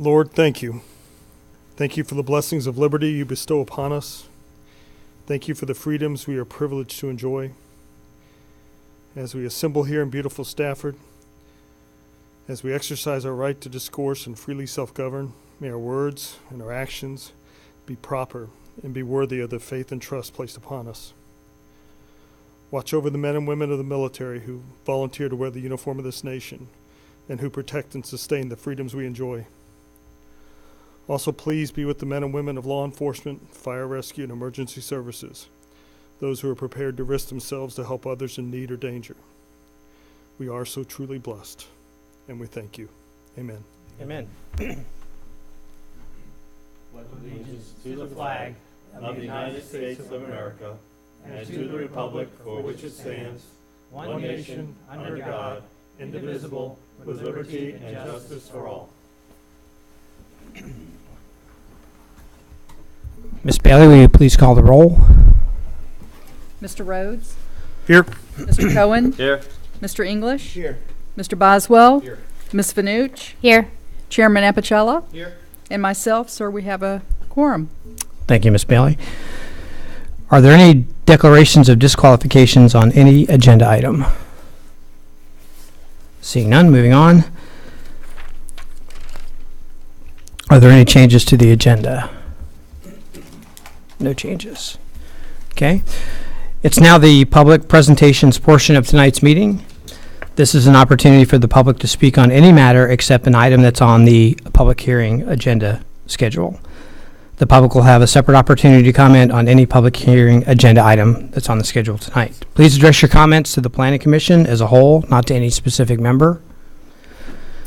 Lord, thank you. Thank you for the blessings of liberty you bestow upon us. Thank you for the freedoms we are privileged to enjoy. As we assemble here in beautiful Stafford, as we exercise our right to discourse and freely self-govern, may our words and our actions be proper and be worthy of the faith and trust placed upon us. Watch over the men and women of the military who volunteer to wear the uniform of this nation and who protect and sustain the freedoms we enjoy. Also, please be with the men and women of law enforcement, fire rescue, and emergency services, those who are prepared to risk themselves to help others in need or danger. We are so truly blessed, and we thank you. Amen. Amen. Pledge allegiance to the flag of the United States of America and to the republic for which it stands, one nation, under God, indivisible, with liberty and justice for all. Ms. Bailey, will you please call the roll? Mr. Rhodes? Here. Mr. Cohen? Here. Mr. English? Here. Mr. Boswell? Here. Ms. Fanucci? Here. Chairman Apicella? Here. And myself, sir, we have a quorum. Thank you, Ms. Bailey. Are there any declarations of disqualifications on any agenda item? Seeing none, moving on. Are there any changes to the agenda? No changes. Okay. It's now the public presentations portion of tonight's meeting. This is an opportunity for the public to speak on any matter except an item that's on the public hearing agenda schedule. The public will have a separate opportunity to comment on any public hearing agenda item that's on the schedule tonight. Please address your comments to the Planning Commission as a whole, not to any specific member.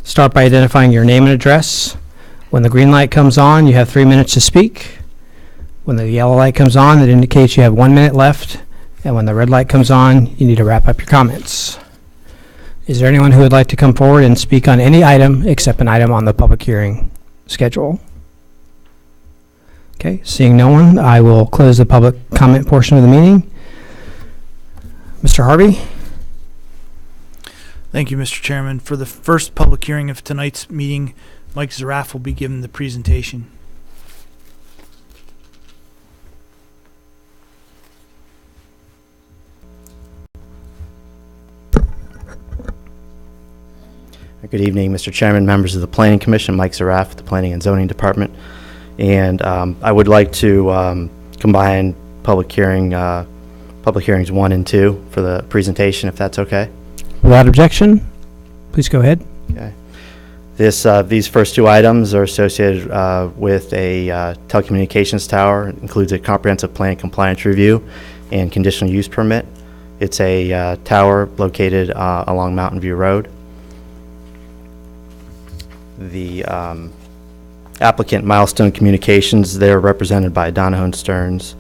Start by identifying your name and address. When the green light comes on, you have 3 minutes to speak. When the yellow light comes on, that indicates you have 1 minute left. And when the red light comes on, you need to wrap up your comments. Is there anyone who would like to come forward and speak on any item except an item on the public hearing schedule? Okay, seeing no one, I will close the public comment portion of the meeting. Mr. Harvey? Thank you, Mr. Chairman. For the first public hearing of tonight's meeting, Mike Zaraff will be giving the presentation. Good evening, Mr. Chairman, members of the Planning Commission, Mike Zaraff, the Planning and Zoning Department. And I would like to combine public hearings 1 and 2 for the presentation, if that's okay. Without objection, please go ahead. Okay. These first 2 items are associated with a telecommunications tower. It includes a comprehensive plan compliance review and conditional use permit. It's a tower located along Mountain View Road. The applicant, Milestone Communications, they're represented by Donahoe & Stearns.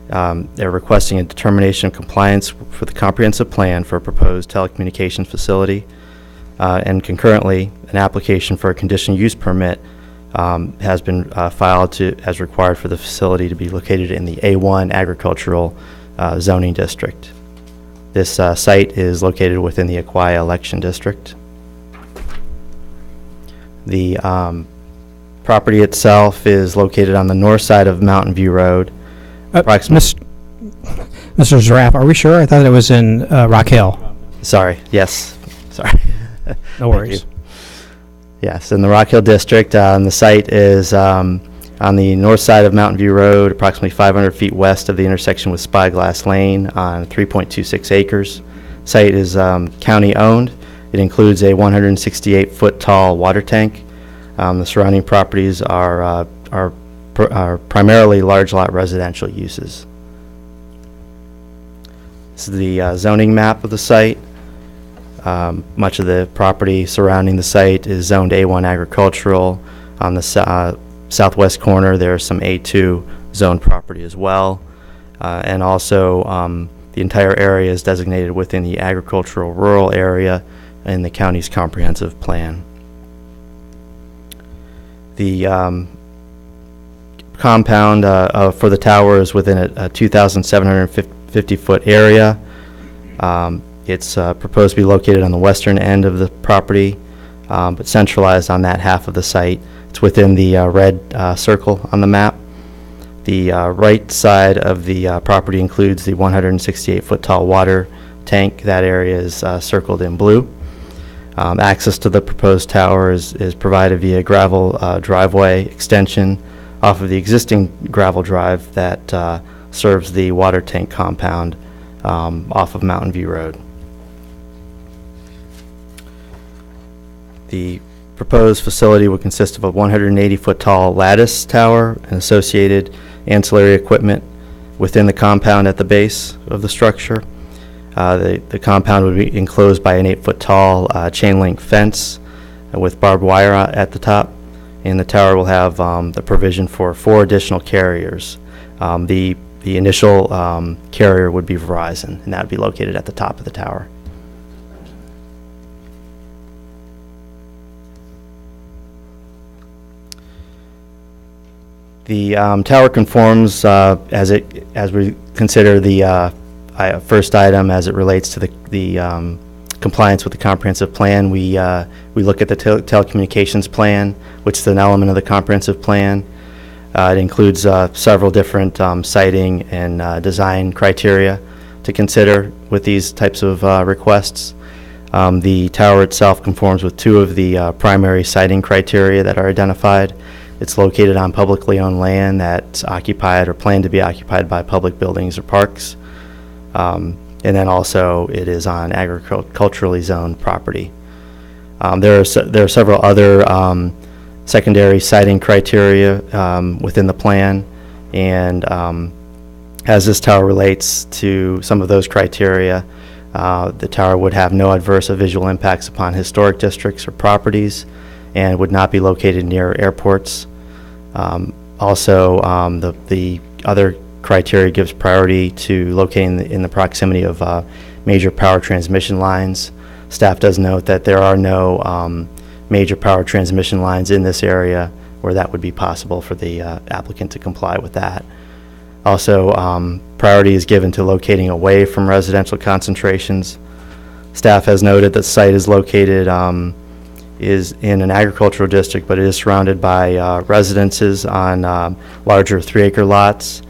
They're requesting a determination of compliance for the comprehensive plan for a proposed telecommunications facility. And concurrently, an application for a conditional use permit has been filed as required for the facility to be located in the A1 agricultural zoning district. This site is located within the Aquia election district. The property itself is located on the north side of Mountain View Road. Mr. Zaraff, are we sure? I thought it was in Rock Hill. Sorry, yes. Sorry. No worries. Yes, in the Rock Hill district, and the site is on the north side of Mountain View Road, approximately 500 feet west of the intersection with Spyglass Lane on 3.26 acres. Site is county owned. It includes a 168-foot tall water tank. The surrounding properties are primarily large lot residential uses. This is the zoning map of the site. Much of the property surrounding the site is zoned A1 agricultural. On the southwest corner, there's some A2 zoned property as well. And also, the entire area is designated within the agricultural rural area in the county's comprehensive plan. The compound for the tower is within a 2,750-foot area. It's proposed to be located on the western end of the property. but centralized on that half of the site. It's within the red circle on the map. The right side of the property includes the 168-foot tall water tank. That area is circled in blue. Access to the proposed tower is provided via gravel driveway extension off of the existing gravel drive that serves the water tank compound off of Mountain View Road. The proposed facility would consist of a 180-foot tall lattice tower and associated ancillary equipment within the compound at the base of the structure. The compound would be enclosed by an 8-foot tall chain link fence with barbed wire at the top, and the tower will have the provision for 4 additional carriers. The initial carrier would be Verizon, and that would be located at the top of the tower. The tower conforms as we consider the first item as it relates to the compliance with the comprehensive plan. We look at the telecommunications plan, which is an element of the comprehensive plan. It includes several different siting and design criteria to consider with these types of requests. The tower itself conforms with 2 of the primary siting criteria that are identified. It's located on publicly owned land that's occupied or planned to be occupied by public buildings or parks. And then also it is on agriculturally zoned property. There are several other secondary siting criteria within the plan, and as this tower relates to some of those criteria, the tower would have no adverse visual impacts upon historic districts or properties, and would not be located near airports. Also, the other criteria gives priority to locating in the proximity of major power transmission lines. Staff does note that there are no major power transmission lines in this area where that would be possible for the applicant to comply with that. Also, priority is given to locating away from residential concentrations. Staff has noted that the site is located is in an agricultural district, but it is surrounded by residences on larger 3-acre lots.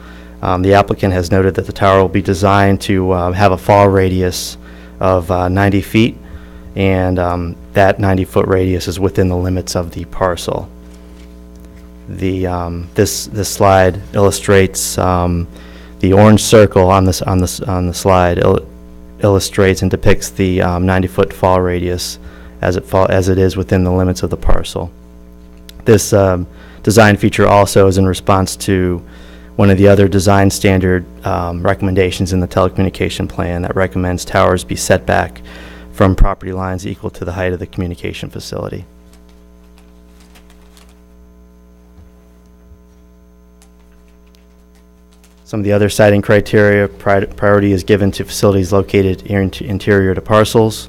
The applicant has noted that the tower will be designed to have a fall radius of 90 feet, and that 90-foot radius is within the limits of the parcel. This slide illustrates the orange circle on the slide illustrates and depicts the 90-foot fall radius as it is within the limits of the parcel. This design feature also is in response to one of the other design standard recommendations in the telecommunication plan that recommends towers be set back from property lines equal to the height of the communication facility. Some of the other siting criteria: priority is given to facilities located interior to parcels.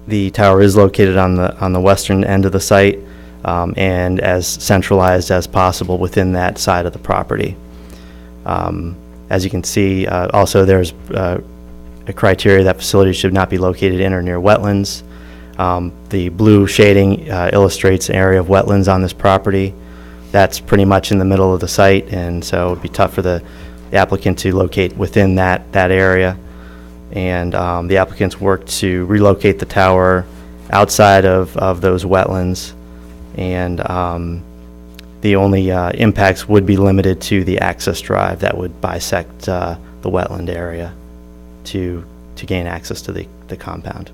The tower is located on the western end of the site, and as centralized as possible within that side of the property. As you can see, also there's a criteria that facilities should not be located in or near wetlands. The blue shading illustrates an area of wetlands on this property. That's pretty much in the middle of the site, and so it would be tough for the applicant to locate within that area. And the applicants worked to relocate the tower outside of those wetlands, and the only impacts would be limited to the access drive that would bisect the wetland area to gain access to the compound.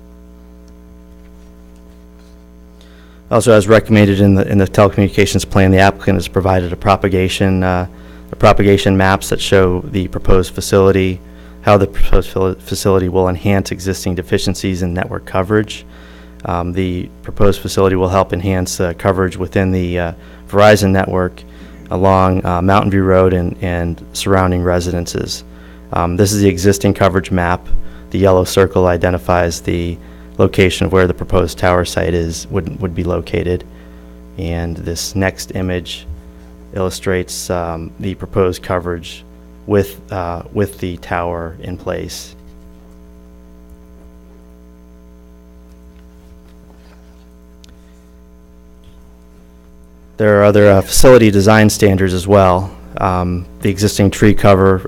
Also, as recommended in the telecommunications plan, the applicant has provided the propagation maps that show the proposed facility, how the proposed facility will enhance existing deficiencies in network coverage. The proposed facility will help enhance coverage within the Verizon network along Mountain View Road and surrounding residences. This is the existing coverage map. The yellow circle identifies the location of where the proposed tower site would be located, and this next image illustrates the proposed coverage with the tower in place. There are other facility design standards as well. The existing tree cover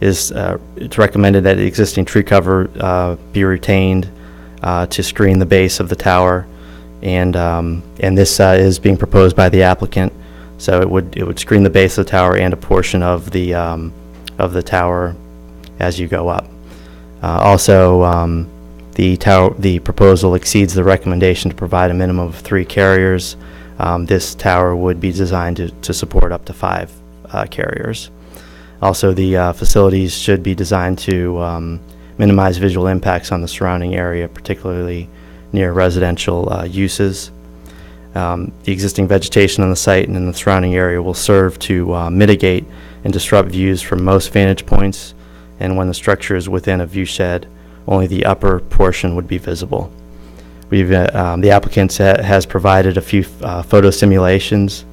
it's recommended that the existing tree cover be retained to screen the base of the tower, and this is being proposed by the applicant. So it would screen the base of the tower and a portion of the tower as you go up. Also, the proposal exceeds the recommendation to provide a minimum of 3 carriers. This tower would be designed to support up to 5 carriers. Also, the facilities should be designed to minimize visual impacts on the surrounding area, particularly near residential uses. The existing vegetation on the site and in the surrounding area will serve to mitigate and disrupt views from most vantage points, and when the structure is within a view shed, only the upper portion would be visible. The applicant has provided a few photo simulations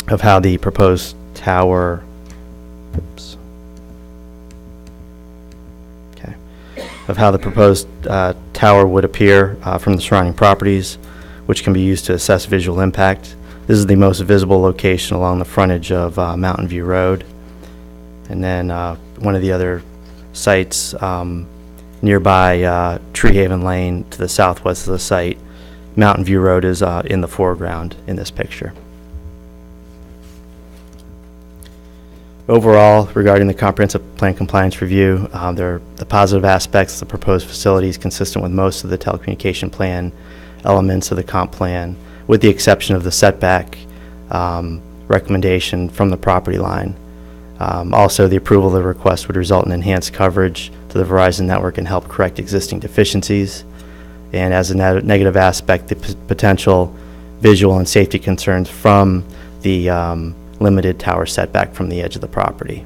of how the proposed tower tower would appear from the surrounding properties, which can be used to assess visual impact. This is the most visible location along the frontage of Mountain View Road. And then one of the other sites nearby Tree Haven Lane to the southwest of the site. Mountain View Road is in the foreground in this picture. Overall, regarding the comprehensive plan compliance review, the positive aspects of the proposed facility is consistent with most of the telecommunication plan elements of the comp plan, with the exception of the setback recommendation from the property line. Also, the approval of the request would result in enhanced coverage to the Verizon network and help correct existing deficiencies. And as a negative aspect, the potential visual and safety concerns from the limited tower setback from the edge of the property.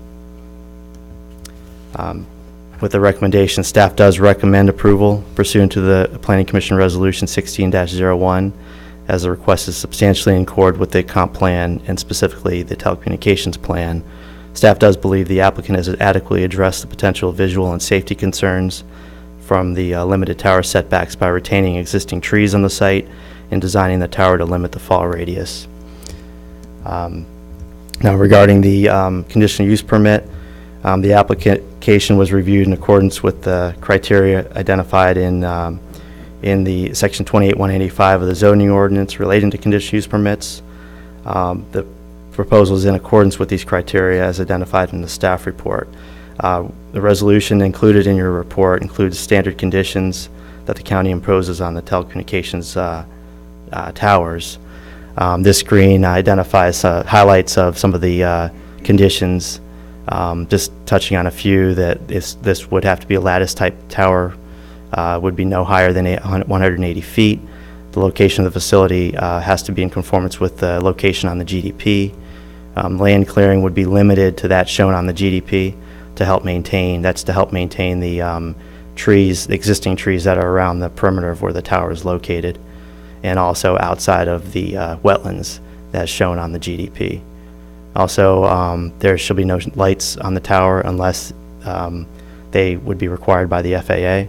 With the recommendation, staff does recommend approval pursuant to the Planning Commission Resolution 16-01, as the request is substantially in accord with the comp plan and specifically the telecommunications plan. Staff does believe the applicant has adequately addressed the potential visual and safety concerns from the limited tower setbacks by retaining existing trees on the site and designing the tower to limit the fall radius. Now, regarding the conditional use permit, the application was reviewed in accordance with the criteria identified in the Section 28-185 of the zoning ordinance relating to conditional use permits. The proposal is in accordance with these criteria as identified in the staff report. The resolution included in your report includes standard conditions that the county imposes on the telecommunications towers. This screen identifies highlights of some of the conditions, just touching on a few. That this would have to be a lattice type tower, would be no higher than 180 feet. The location of the facility has to be in conformance with the location on the GDP. Land clearing would be limited to that shown on the GDP to help maintain. That's to help maintain the trees, the existing trees that are around the perimeter of where the tower is located, and also outside of the wetlands that's shown on the GDP. Also, there shall be no lights on the tower unless they would be required by the FAA.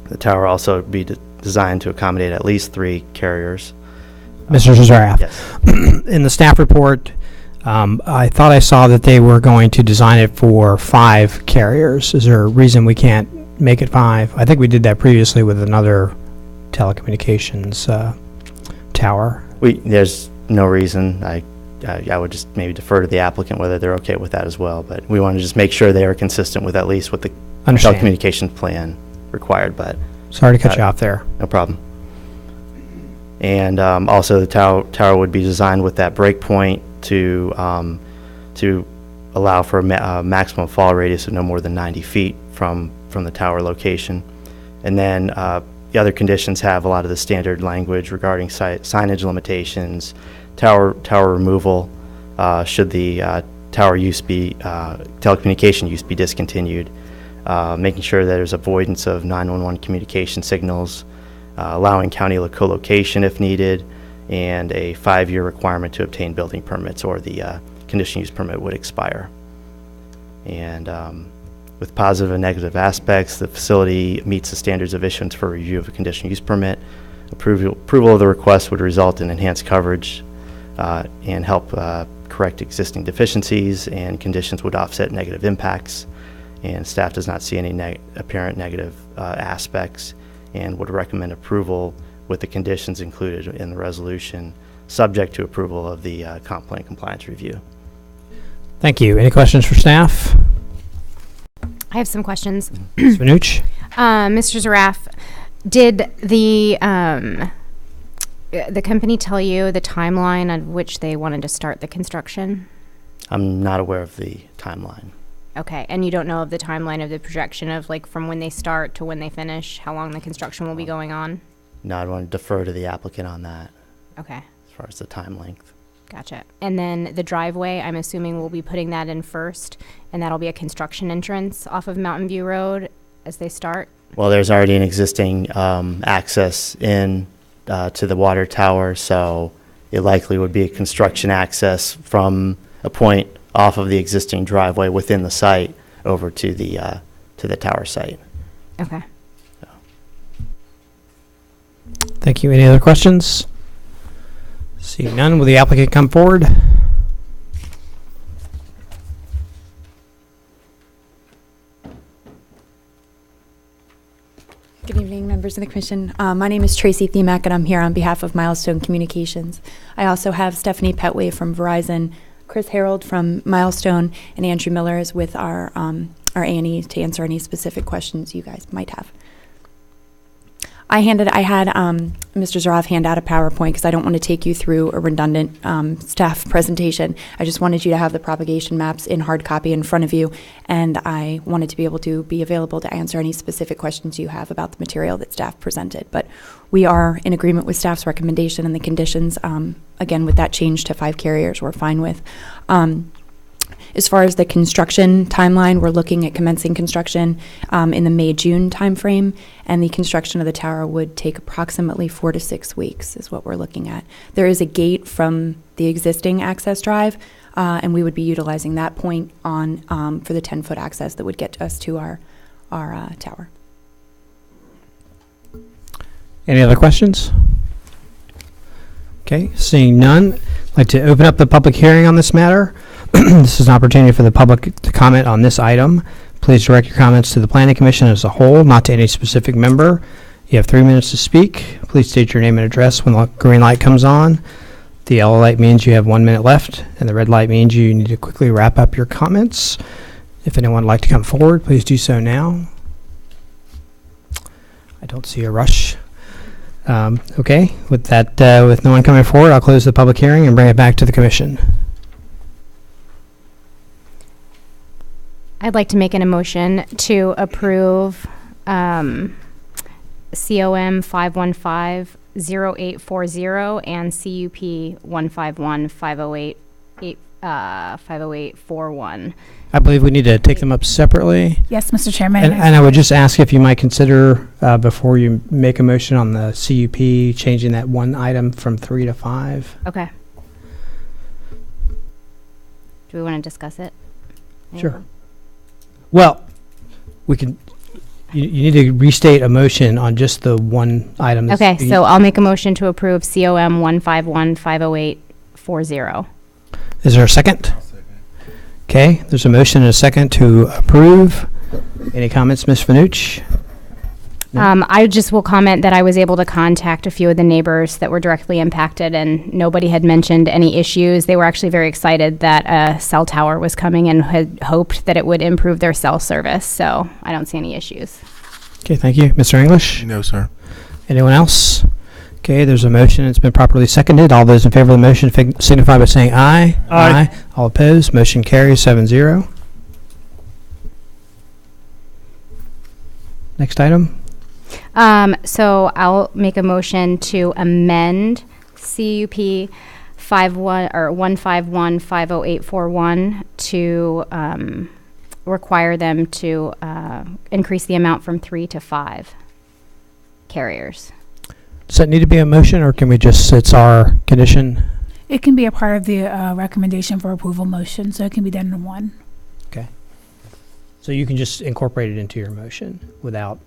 The tower also would be designed to accommodate at least 3 carriers. Mr. Zaraf, Yes. in the staff report, I thought I saw that they were going to design it for 5 carriers. Is there a reason we can't make it 5? I think we did that previously with another telecommunications tower. There's no reason. I would just maybe defer to the applicant whether they're okay with that as well. But we want to just make sure they are consistent with at least what the Understand. telecommunications plan required. But Sorry to cut you off there. no problem. And also the tower would be designed with that break point to allow for a maximum fall radius of no more than 90 feet from the tower location. And then the other conditions have a lot of the standard language regarding signage limitations, tower removal, should the tower use be, telecommunication use be discontinued, making sure that there's avoidance of 911 communication signals, allowing county co-location if needed, and a 5-year requirement to obtain building permits or the conditional use permit would expire. And with positive and negative aspects, the facility meets the standards of issuance for review of a conditional use permit. Approval of the request would result in enhanced coverage and help correct existing deficiencies, and conditions would offset negative impacts, and staff does not see any apparent negative aspects and would recommend approval with the conditions included in the resolution, subject to approval of the comp plan compliance review. Thank you. Any questions for staff? I have some questions. Ms. Manuch? Mr. Zaraf, did the company tell you the timeline on which they wanted to start the construction? I'm not aware of the timeline. Okay, and you don't know of the timeline of the projection of like from when they start to when they finish, how long the construction will be going on? No, I'd want to defer to the applicant on that Okay, as far as the time length. gotcha. And then the driveway, I'm assuming we'll be putting that in first, and that'll be a construction entrance off of Mountain View Road as they start? Well, there's already an existing access in to the water tower, so it likely would be a construction access from a point off of the existing driveway within the site over to the tower site. Okay. Thank you. Any other questions? Seeing none, will the applicant come forward? Good evening, members of the Commission. My name is Tracy Thiemak, and I'm here on behalf of Milestone Communications. I also have Stephanie Petway from Verizon, Chris Harold from Milestone, and Andrew Miller is with our A&E to answer any specific questions you guys might have. I had Mr. Zaraf hand out a PowerPoint because I don't want to take you through a redundant staff presentation. I just wanted you to have the propagation maps in hard copy in front of you, and I wanted to be able to be available to answer any specific questions you have about the material that staff presented. But we are in agreement with staff's recommendation and the conditions. Again, with that change to 5 carriers, we're fine with. As far as the construction timeline, we're looking at commencing construction in the May-June timeframe, and the construction of the tower would take approximately 4 to 6 weeks is what we're looking at. There is a gate from the existing access drive, and we would be utilizing that point on for the 10-foot access that would get us to our tower. Any other questions? Okay, seeing none, I'd like to open up the public hearing on this matter. This is an opportunity for the public to comment on this item. Please direct your comments to the Planning Commission as a whole, not to any specific member. You have 3 minutes to speak. Please state your name and address when the green light comes on. The yellow light means you have 1 minute left, and the red light means you need to quickly wrap up your comments. If anyone would like to come forward, please do so now. I don't see a rush. Okay, with that, with no one coming forward, I'll close the public hearing and bring it back to the commission. I'd like to make an motion to approve COM 515-0840 and CUP 151-508-50841. I believe we need to take them up separately. Yes, Mr. Chairman. And I would just ask if you might consider, before you make a motion on the CUP, changing that one item from 3 to 5. Okay. Do we want to discuss it? Sure. Well, we can, you need to restate a motion on just the one item. that's Okay, being- so I'll make a motion to approve COM 151-508-40. Is there a second? Okay, there's a motion and a second to approve. Any comments, Ms. Fanucci? No. I just will comment that I was able to contact a few of the neighbors that were directly impacted, and nobody had mentioned any issues. They were actually very excited that a cell tower was coming and had hoped that it would improve their cell service. So I don't see any issues. Okay, thank you. Mr. English? No, sir. Anyone else? Okay, there's a motion. It's been properly seconded. All those in favor of the motion signify by saying aye. Aye. All opposed, motion carries 7-0. Next item. So I'll make a motion to amend CUP 151-50841 to require them to increase the amount from 3 to 5 carriers. Does that need to be a motion, or can we just, it's our condition? It can be a part of the recommendation for approval motion, so it can be done in one. So you can just incorporate it into your motion without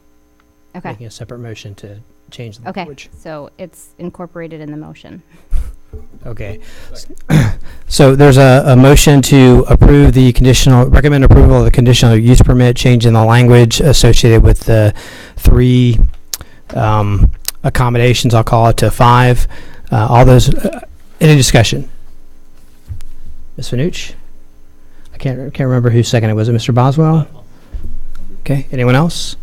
Okay. making a separate motion to change the Okay, language. so it's incorporated in the motion. Okay. So there's a motion to approve recommend approval of the conditional use permit, changing the language associated with the 3 accommodations, I'll call it, to 5. All those, any discussion? Ms. Fanucci? I can't remember who seconded. Was it Mr. Boswell? Okay, anyone else?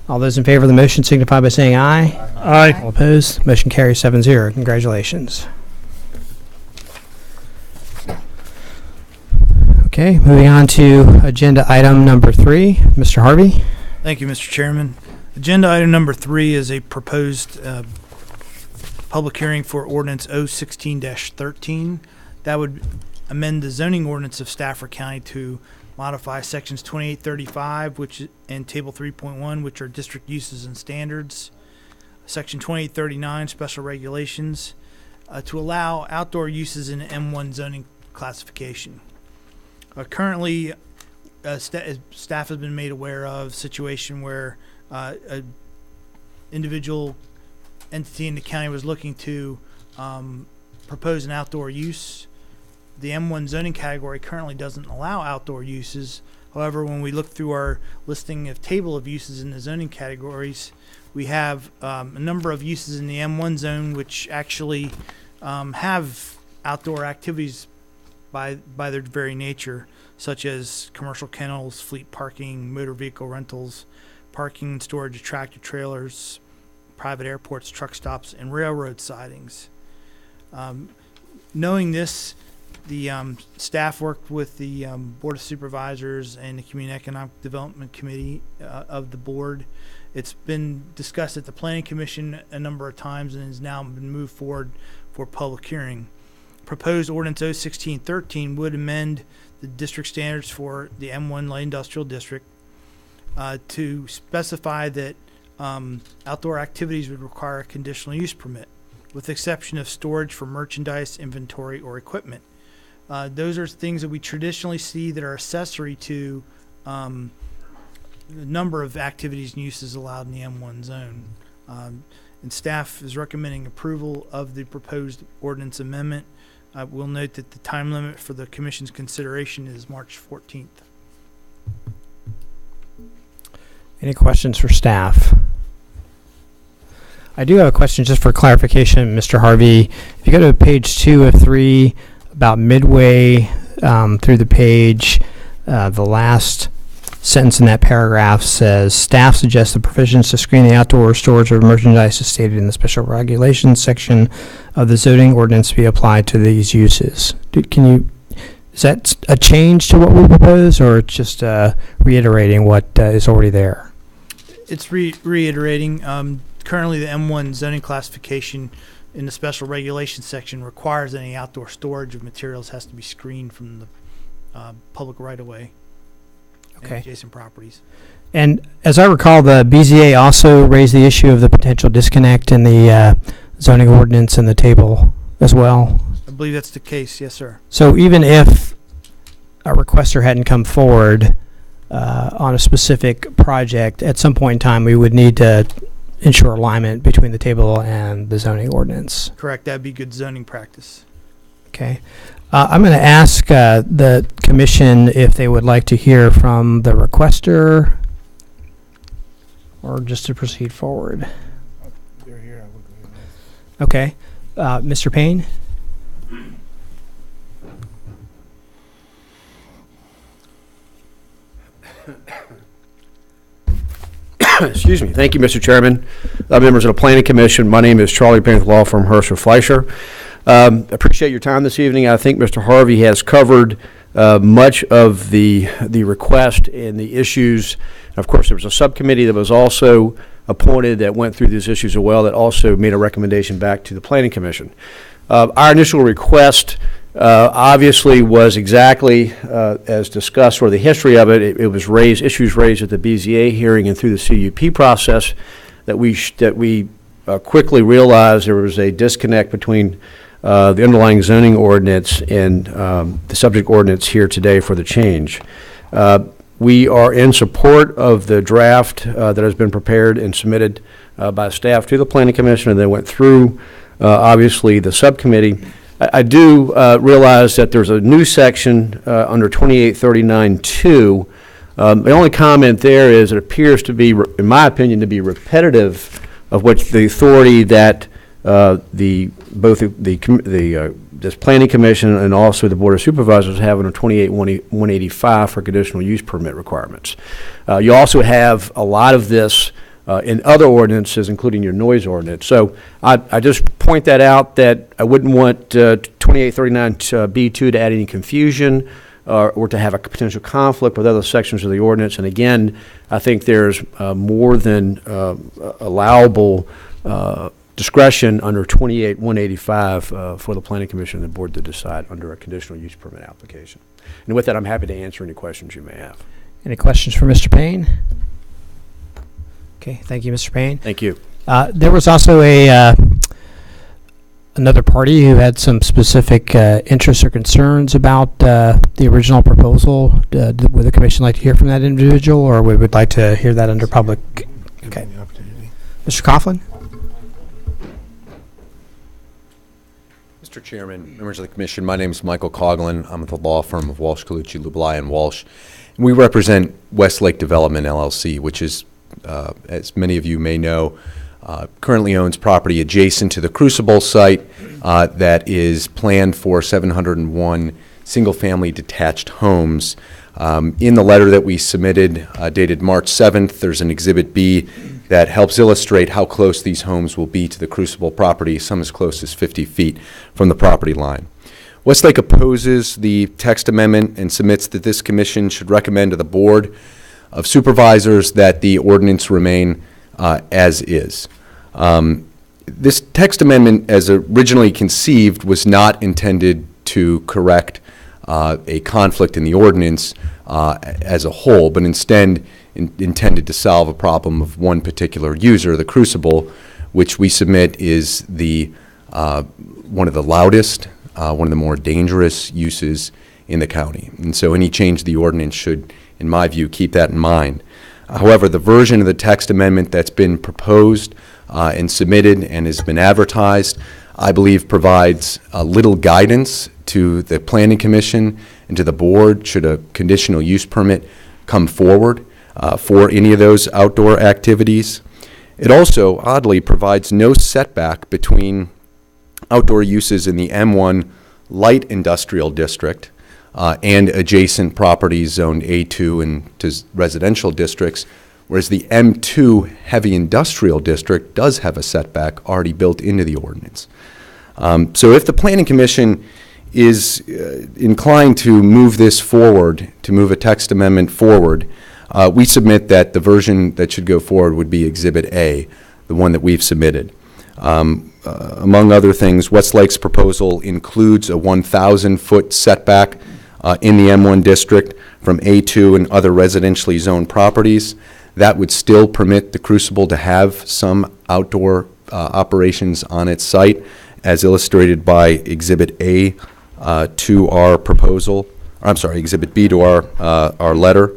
All those in favor of the motion signify by saying aye. Aye. All opposed? Motion carries 7-0. Congratulations. Okay, moving on to agenda item number 3. Mr. Harvey? Thank you, Mr. Chairman. Agenda item number 3 is a proposed public hearing for ordinance 016-13. That would amend the zoning ordinance of Stafford County to modify sections 2835 and table 3.1, which are district uses and standards, section 2839 special regulations, to allow outdoor uses in M1 zoning classification. Currently, staff has been made aware of a situation where an individual entity in the county was looking to propose an outdoor use. The M1 zoning category currently doesn't allow outdoor uses. However, when we look through our listing of table of uses in the zoning categories, we have a number of uses in the M1 zone which actually have outdoor activities by their very nature, such as commercial kennels, fleet parking, motor vehicle rentals, parking and storage of tractor trailers, private airports, truck stops, and railroad sidings. Knowing this, the staff worked with the Board of Supervisors and the Community Economic Development Committee of the board. It's been discussed at the Planning Commission a number of times and has now been moved forward for public hearing. Proposed ordinance 016-13 would amend the district standards for the M1 Light Industrial District to specify that outdoor activities would require a conditional use permit, with the exception of storage for merchandise, inventory, or equipment. Those are things that we traditionally see that are accessory to the number of activities and uses allowed in the M1 zone. And staff is recommending approval of the proposed ordinance amendment. We'll note that the time limit for the commission's consideration is March 14th. Any questions for staff? I do have a question just for clarification, Mr. Harvey. If you go to page 2 of 3, about midway through the page, the last sentence in that paragraph says, staff suggests the provisions to screen the outdoor storage of merchandise as stated in the special regulations section of the zoning ordinance be applied to these uses. Is that a change to what we propose, or just reiterating what is already there? It's reiterating. Currently, the M1 zoning classification in the special regulations section requires any outdoor storage of materials has to be screened from the public right-of-way and adjacent properties. And as I recall, the BZA also raised the issue of the potential disconnect in the zoning ordinance and the table as well. I believe that's the case, yes, sir. So even if a requester hadn't come forward on a specific project, at some point in time we would need to ensure alignment between the table and the zoning ordinance. Correct, that'd be good zoning practice. Okay. I'm going to ask the commission if they would like to hear from the requester or just to proceed forward. They're here. I would go ahead. Okay. Mr. Payne? Excuse me. Thank you, Mr. Chairman. Members of the Planning Commission, my name is Charlie Payne with law firm Hersher Fleischer. Appreciate your time this evening. I think Mr. Harvey has covered much of the request and the issues. Of course, there was a subcommittee that was also appointed that went through these issues as well, that also made a recommendation back to the Planning Commission. Our initial request obviously was exactly as discussed, or the history of it. It was issues raised at the BZA hearing and through the CUP process that we quickly realized there was a disconnect between the underlying zoning ordinance and the subject ordinance here today for the change. We are in support of the draft that has been prepared and submitted by staff to the Planning Commission and then went through, obviously, the subcommittee. I do realize that there's a new section under 2839-2. The only comment there is it appears to be, in my opinion, to be repetitive of what the authority that this Planning Commission and also the Board of Supervisors have under 28-185 for conditional use permit requirements. You also have a lot of this in other ordinances, including your noise ordinance. So I just point that out, that I wouldn't want 2839B2 to add any confusion or to have a potential conflict with other sections of the ordinance. And again, I think there's more than allowable discretion under 28-185 for the Planning Commission and the Board to decide under a conditional use permit application. And with that, I'm happy to answer any questions you may have. Any questions for Mr. Payne? Okay, thank you, Mr. Payne. Thank you. There was also another party who had some specific interests or concerns about the original proposal. Would the commission like to hear from that individual, or we would like to hear that under public? Okay. Mr. Coughlin? Mr. Chairman, members of the commission, my name is Michael Coughlin. I'm at the law firm of Walsh, Colucci, Lubly, and Walsh. And we represent Westlake Development, LLC, which is, as many of you may know, currently owns property adjacent to the Crucible site that is planned for 701 single-family detached homes. In the letter that we submitted dated March 7th, there's an Exhibit B that helps illustrate how close these homes will be to the Crucible property, some as close as 50 feet from the property line. Westlake opposes the text amendment and submits that this commission should recommend to the Board of Supervisors that the ordinance remain as is. This text amendment, as originally conceived, was not intended to correct a conflict in the ordinance as a whole, but instead intended to solve a problem of one particular user, the Crucible, which we submit is the one of the loudest, one of the more dangerous uses in the county. And so any change to the ordinance should, in my view, keep that in mind. However, the version of the text amendment that's been proposed and submitted and has been advertised, I believe provides little guidance to the Planning Commission and to the Board should a conditional use permit come forward for any of those outdoor activities. It also, oddly, provides no setback between outdoor uses in the M1 light industrial district and adjacent properties zoned A2 and to residential districts, whereas the M2 heavy industrial district does have a setback already built into the ordinance. So if the Planning Commission is inclined to move this forward, to move a text amendment forward, we submit that the version that should go forward would be Exhibit A, the one that we've submitted. Among other things, Westlake's proposal includes a 1,000-foot setback in the M1 district from A2 and other residentially zoned properties. That would still permit the Crucible to have some outdoor operations on its site, as illustrated by Exhibit A to our proposal. I'm sorry, Exhibit B to our letter.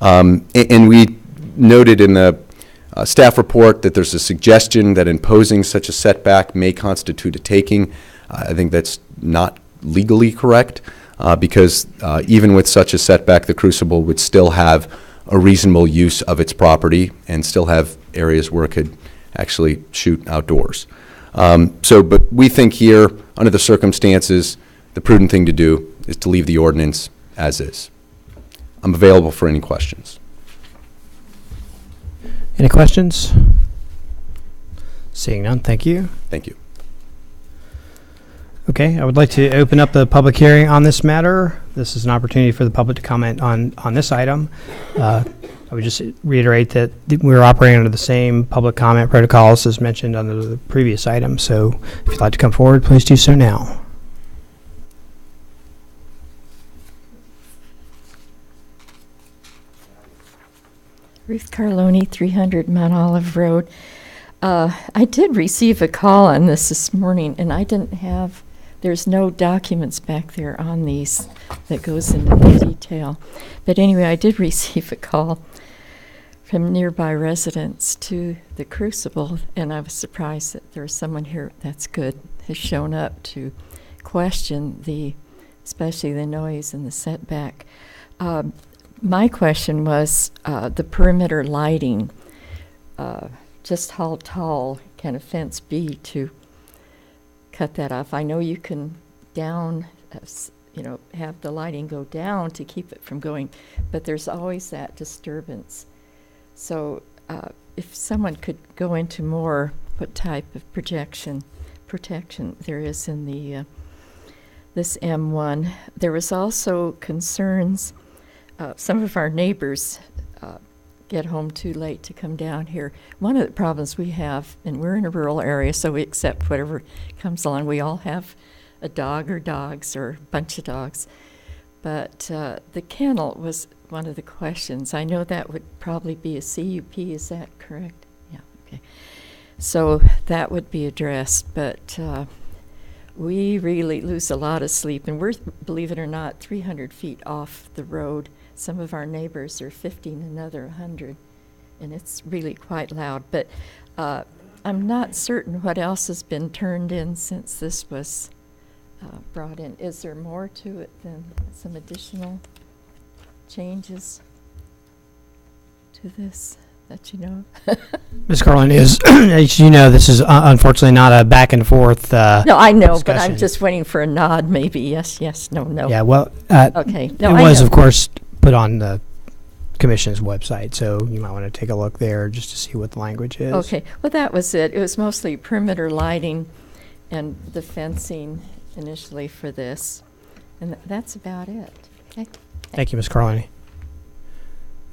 And we noted in the staff report that there's a suggestion that imposing such a setback may constitute a taking. I think that's not legally correct because even with such a setback, the Crucible would still have a reasonable use of its property and still have areas where it could actually shoot outdoors. But we think here, under the circumstances, the prudent thing to do is to leave the ordinance as is. I'm available for any questions. Any questions? Seeing none, thank you. Thank you. Okay, I would like to open up the public hearing on this matter. This is an opportunity for the public to comment on this item. I would just reiterate that we're operating under the same public comment protocols as mentioned under the previous item. So if you'd like to come forward, please do so now. Ruth Carloni, 300 Mount Olive Road. I did receive a call on this morning, and I didn't have there's no documents back there on these that goes into the detail. But anyway, I did receive a call from nearby residents to the Crucible, and I was surprised that there was someone here, that's good, has shown up to question especially the noise and the setback. My question was the perimeter lighting. Just how tall can a fence be to cut that off? I know you can have the lighting go down to keep it from going, but there's always that disturbance. So if someone could go into more what type of protection there is in the this M1. There was also concerns. Some of our neighbors get home too late to come down here. One of the problems we have, and we're in a rural area, so we accept whatever comes along. We all have a dog or dogs or a bunch of dogs. But the kennel was one of the questions. I know that would probably be a CUP, is that correct? Yeah, okay. So that would be addressed, but we really lose a lot of sleep, and we're, believe it or not, 300 feet off the road. Some of our neighbors are 50 and another 100, and it's really quite loud. But I'm not certain what else has been turned in since this was brought in. Is there more to it than some additional changes to this that you know? Ms. Carlin, as you know, this is unfortunately not a back and forth No, I know, discussion. but I'm just waiting for a nod, maybe. Yes, yes, no, no. Yeah, well, Okay. No, it I was, know. of course, put on the commission's website, so you might want to take a look there just to see what the language is. Okay, well, that was it. It was mostly perimeter lighting and the fencing initially for this. And that's about it. Okay. Thank you, Ms. Carlini.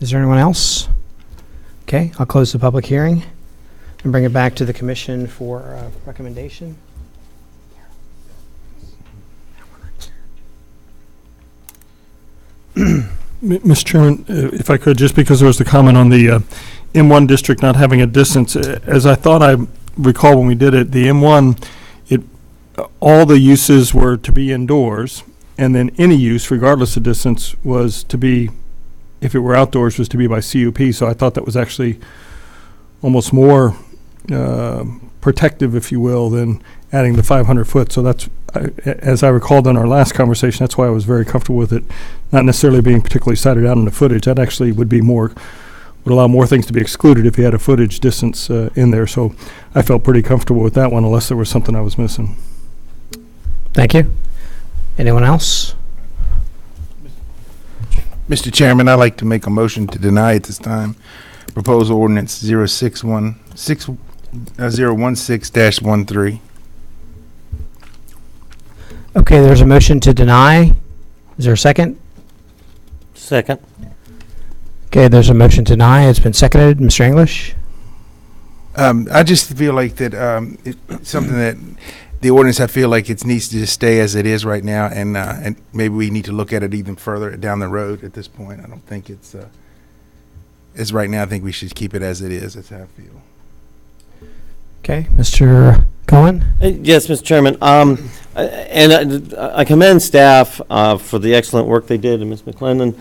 Is there anyone else? Okay, I'll close the public hearing and bring it back to the commission for recommendation. Mr. Chairman, if I could, just because there was the comment on the M1 district not having a distance, as I thought I recall when we did it, the M1, all the uses were to be indoors, and then any use, regardless of distance, was to be, if it were outdoors, was to be by CUP. So I thought that was actually almost more protective, if you will, than adding the 500 foot. So that's, as I recalled in our last conversation, that's why I was very comfortable with it, not necessarily being particularly cited out in the footage. That actually would allow more things to be excluded if you had a footage distance in there. So I felt pretty comfortable with that one, unless there was something I was missing. Thank you. Anyone else? Mr. Chairman, I'd like to make a motion to deny at this time proposal ordinance 016-13. Okay, there's a motion to deny. Is there a second? Second. Okay, there's a motion to deny. It's been seconded. Mr. English? I just feel like that it's something that the ordinance, I feel like it needs to just stay as it is right now, and maybe we need to look at it even further down the road at this point. I don't think it's right now. I think we should keep it as it is. That's how I feel. Okay, Mr. Cohen? Yes, Mr. Chairman. I commend staff for the excellent work they did, and Ms. McClendon,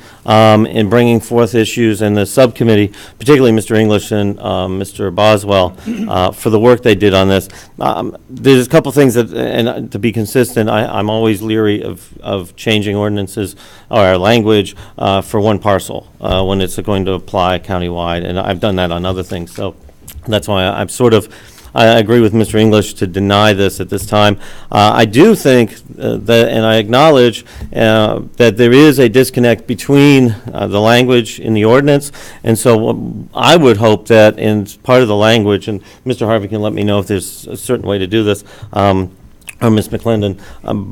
in bringing forth issues, and the subcommittee, particularly Mr. English and Mr. Boswell, for the work they did on this. There's a couple things that, and to be consistent, I'm always leery of changing ordinances or language for one parcel when it's going to apply countywide, and I've done that on other things. So that's why I agree with Mr. English to deny this at this time. I do think that, and I acknowledge that there is a disconnect between the language in the ordinance, and so I would hope that in part of the language, and Mr. Harvey can let me know if there's a certain way to do this, or Ms. McClendon,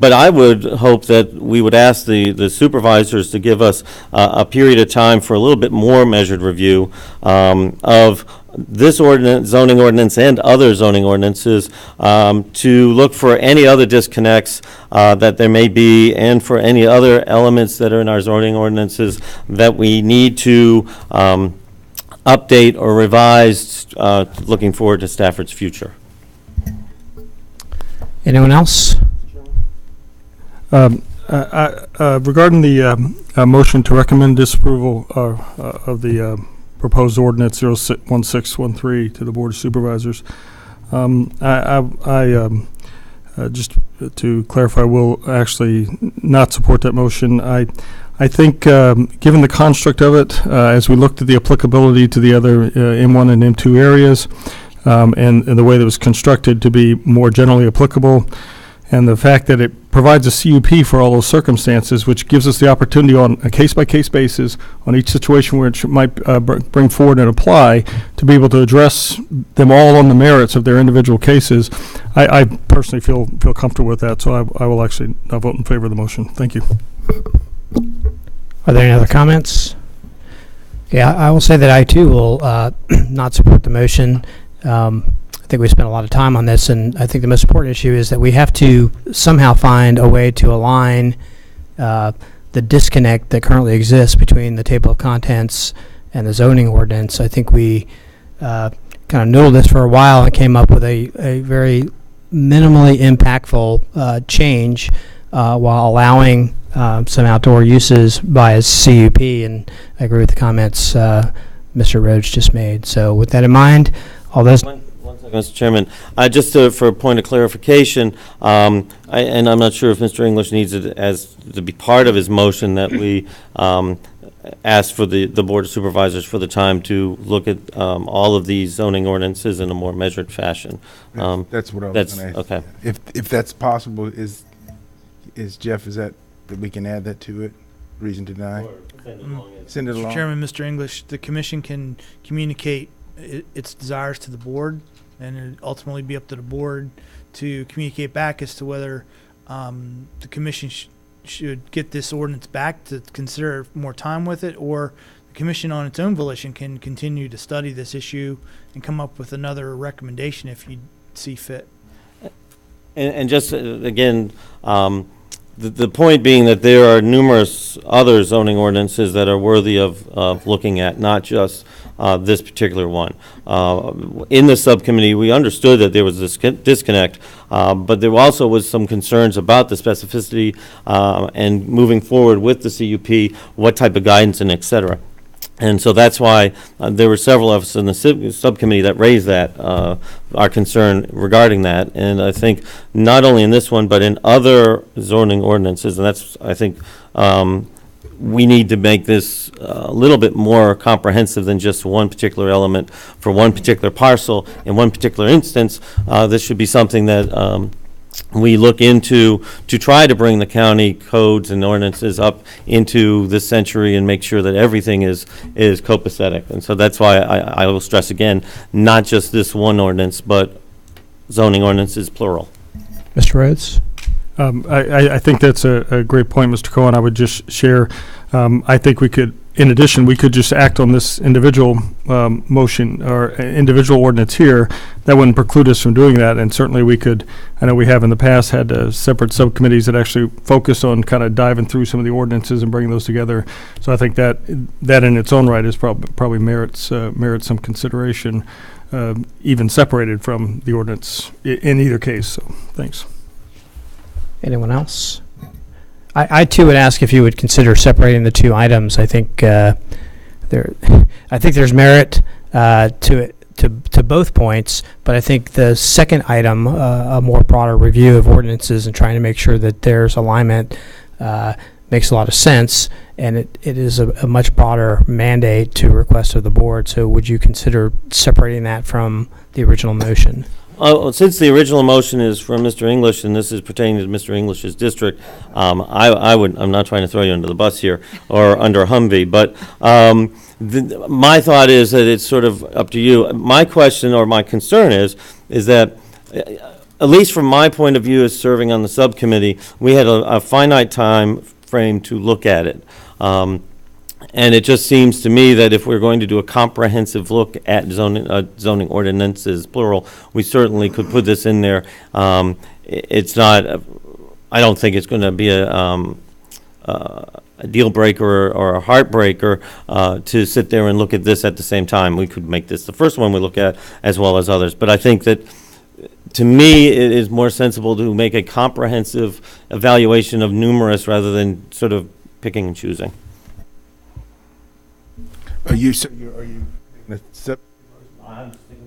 but I would hope that we would ask the supervisors to give us a period of time for a little bit more measured review of this ordinance, zoning ordinance, and other zoning ordinances, to look for any other disconnects that there may be, and for any other elements that are in our zoning ordinances that we need to update or revise, looking forward to Stafford's future. Anyone else? Regarding the motion to recommend disapproval of the proposed ordinance 01613 to the Board of Supervisors, just to clarify, will actually not support that motion. I think, given the construct of it, as we looked at the applicability to the other M1 and M2 areas, and the way that it was constructed to be more generally applicable, and the fact that it provides a CUP for all those circumstances, which gives us the opportunity on a case-by-case basis on each situation which might bring forward and apply to be able to address them all on the merits of their individual cases. I personally feel comfortable with that, so I will actually vote in favor of the motion. Thank you. Are there any other comments? Yeah, I will say that I too will not support the motion. I think we spent a lot of time on this, and I think the most important issue is that we have to somehow find a way to align the disconnect that currently exists between the table of contents and the zoning ordinance. I think we kind of noodled this for a while and came up with a very minimally impactful change while allowing some outdoor uses by a CUP, and I agree with the comments Mr. Rhodes just made. So with that in mind, all those... One second, Mr. Chairman. Just for a point of clarification, and I'm not sure if Mr. English needs it as to be part of his motion, that we ask for the Board of Supervisors for the time to look at all of these zoning ordinances in a more measured fashion. That's what I was going to ask. Okay. If that's possible, is Jeff, is that we can add that to it? Reason to deny? Send it along. Mr. Chairman, Mr. English, the commission can communicate its desires to the board, and it ultimately be up to the board to communicate back as to whether the commission should get this ordinance back to consider more time with it, or the commission on its own volition can continue to study this issue and come up with another recommendation if you see fit. And just, again, the point being that there are numerous other zoning ordinances that are worthy of looking at, not just this particular one. In the subcommittee, we understood that there was this disconnect, but there also was some concerns about the specificity and moving forward with the CUP, what type of guidance and et cetera. And so that's why there were several of us in the subcommittee that raised that, our concern regarding that. And I think not only in this one, but in other zoning ordinances, and that's, I think, we need to make this a little bit more comprehensive than just one particular element for one particular parcel in one particular instance. This should be something that we look into to try to bring the county codes and ordinances up into this century and make sure that everything is copacetic. And so that's why I will stress again, not just this one ordinance, but zoning ordinances plural. Mr. Rhodes? I think that's a great point, Mr. Cohen. I would just share, I think we could, in addition, we could just act on this individual motion or individual ordinance here. That wouldn't preclude us from doing that. And certainly we could, I know we have in the past had separate subcommittees that actually focus on kind of diving through some of the ordinances and bringing those together. So I think that in its own right is probably merits some consideration, even separated from the ordinance in either case. So thanks. Anyone else? I too would ask if you would consider separating the two items. I think there's merit to both points, but I think the second item, a more broader review of ordinances and trying to make sure that there's alignment, makes a lot of sense, and it is a much broader mandate to request of the board. So would you consider separating that from the original motion? Since the original motion is from Mr. English, and this is pertaining to Mr. English's district, I'm not trying to throw you under the bus here, or under Humvee, but my thought is that it's sort of up to you. My question or my concern is that, at least from my point of view as serving on the subcommittee, we had a finite time frame to look at it. And it just seems to me that if we're going to do a comprehensive look at zoning ordinances, plural, we certainly could put this in there. It's not, I don't think it's going to be a deal breaker or a heartbreaker to sit there and look at this at the same time. We could make this the first one we look at as well as others. But I think that to me, it is more sensible to make a comprehensive evaluation of numerous rather than sort of picking and choosing. Are you? I'm sticking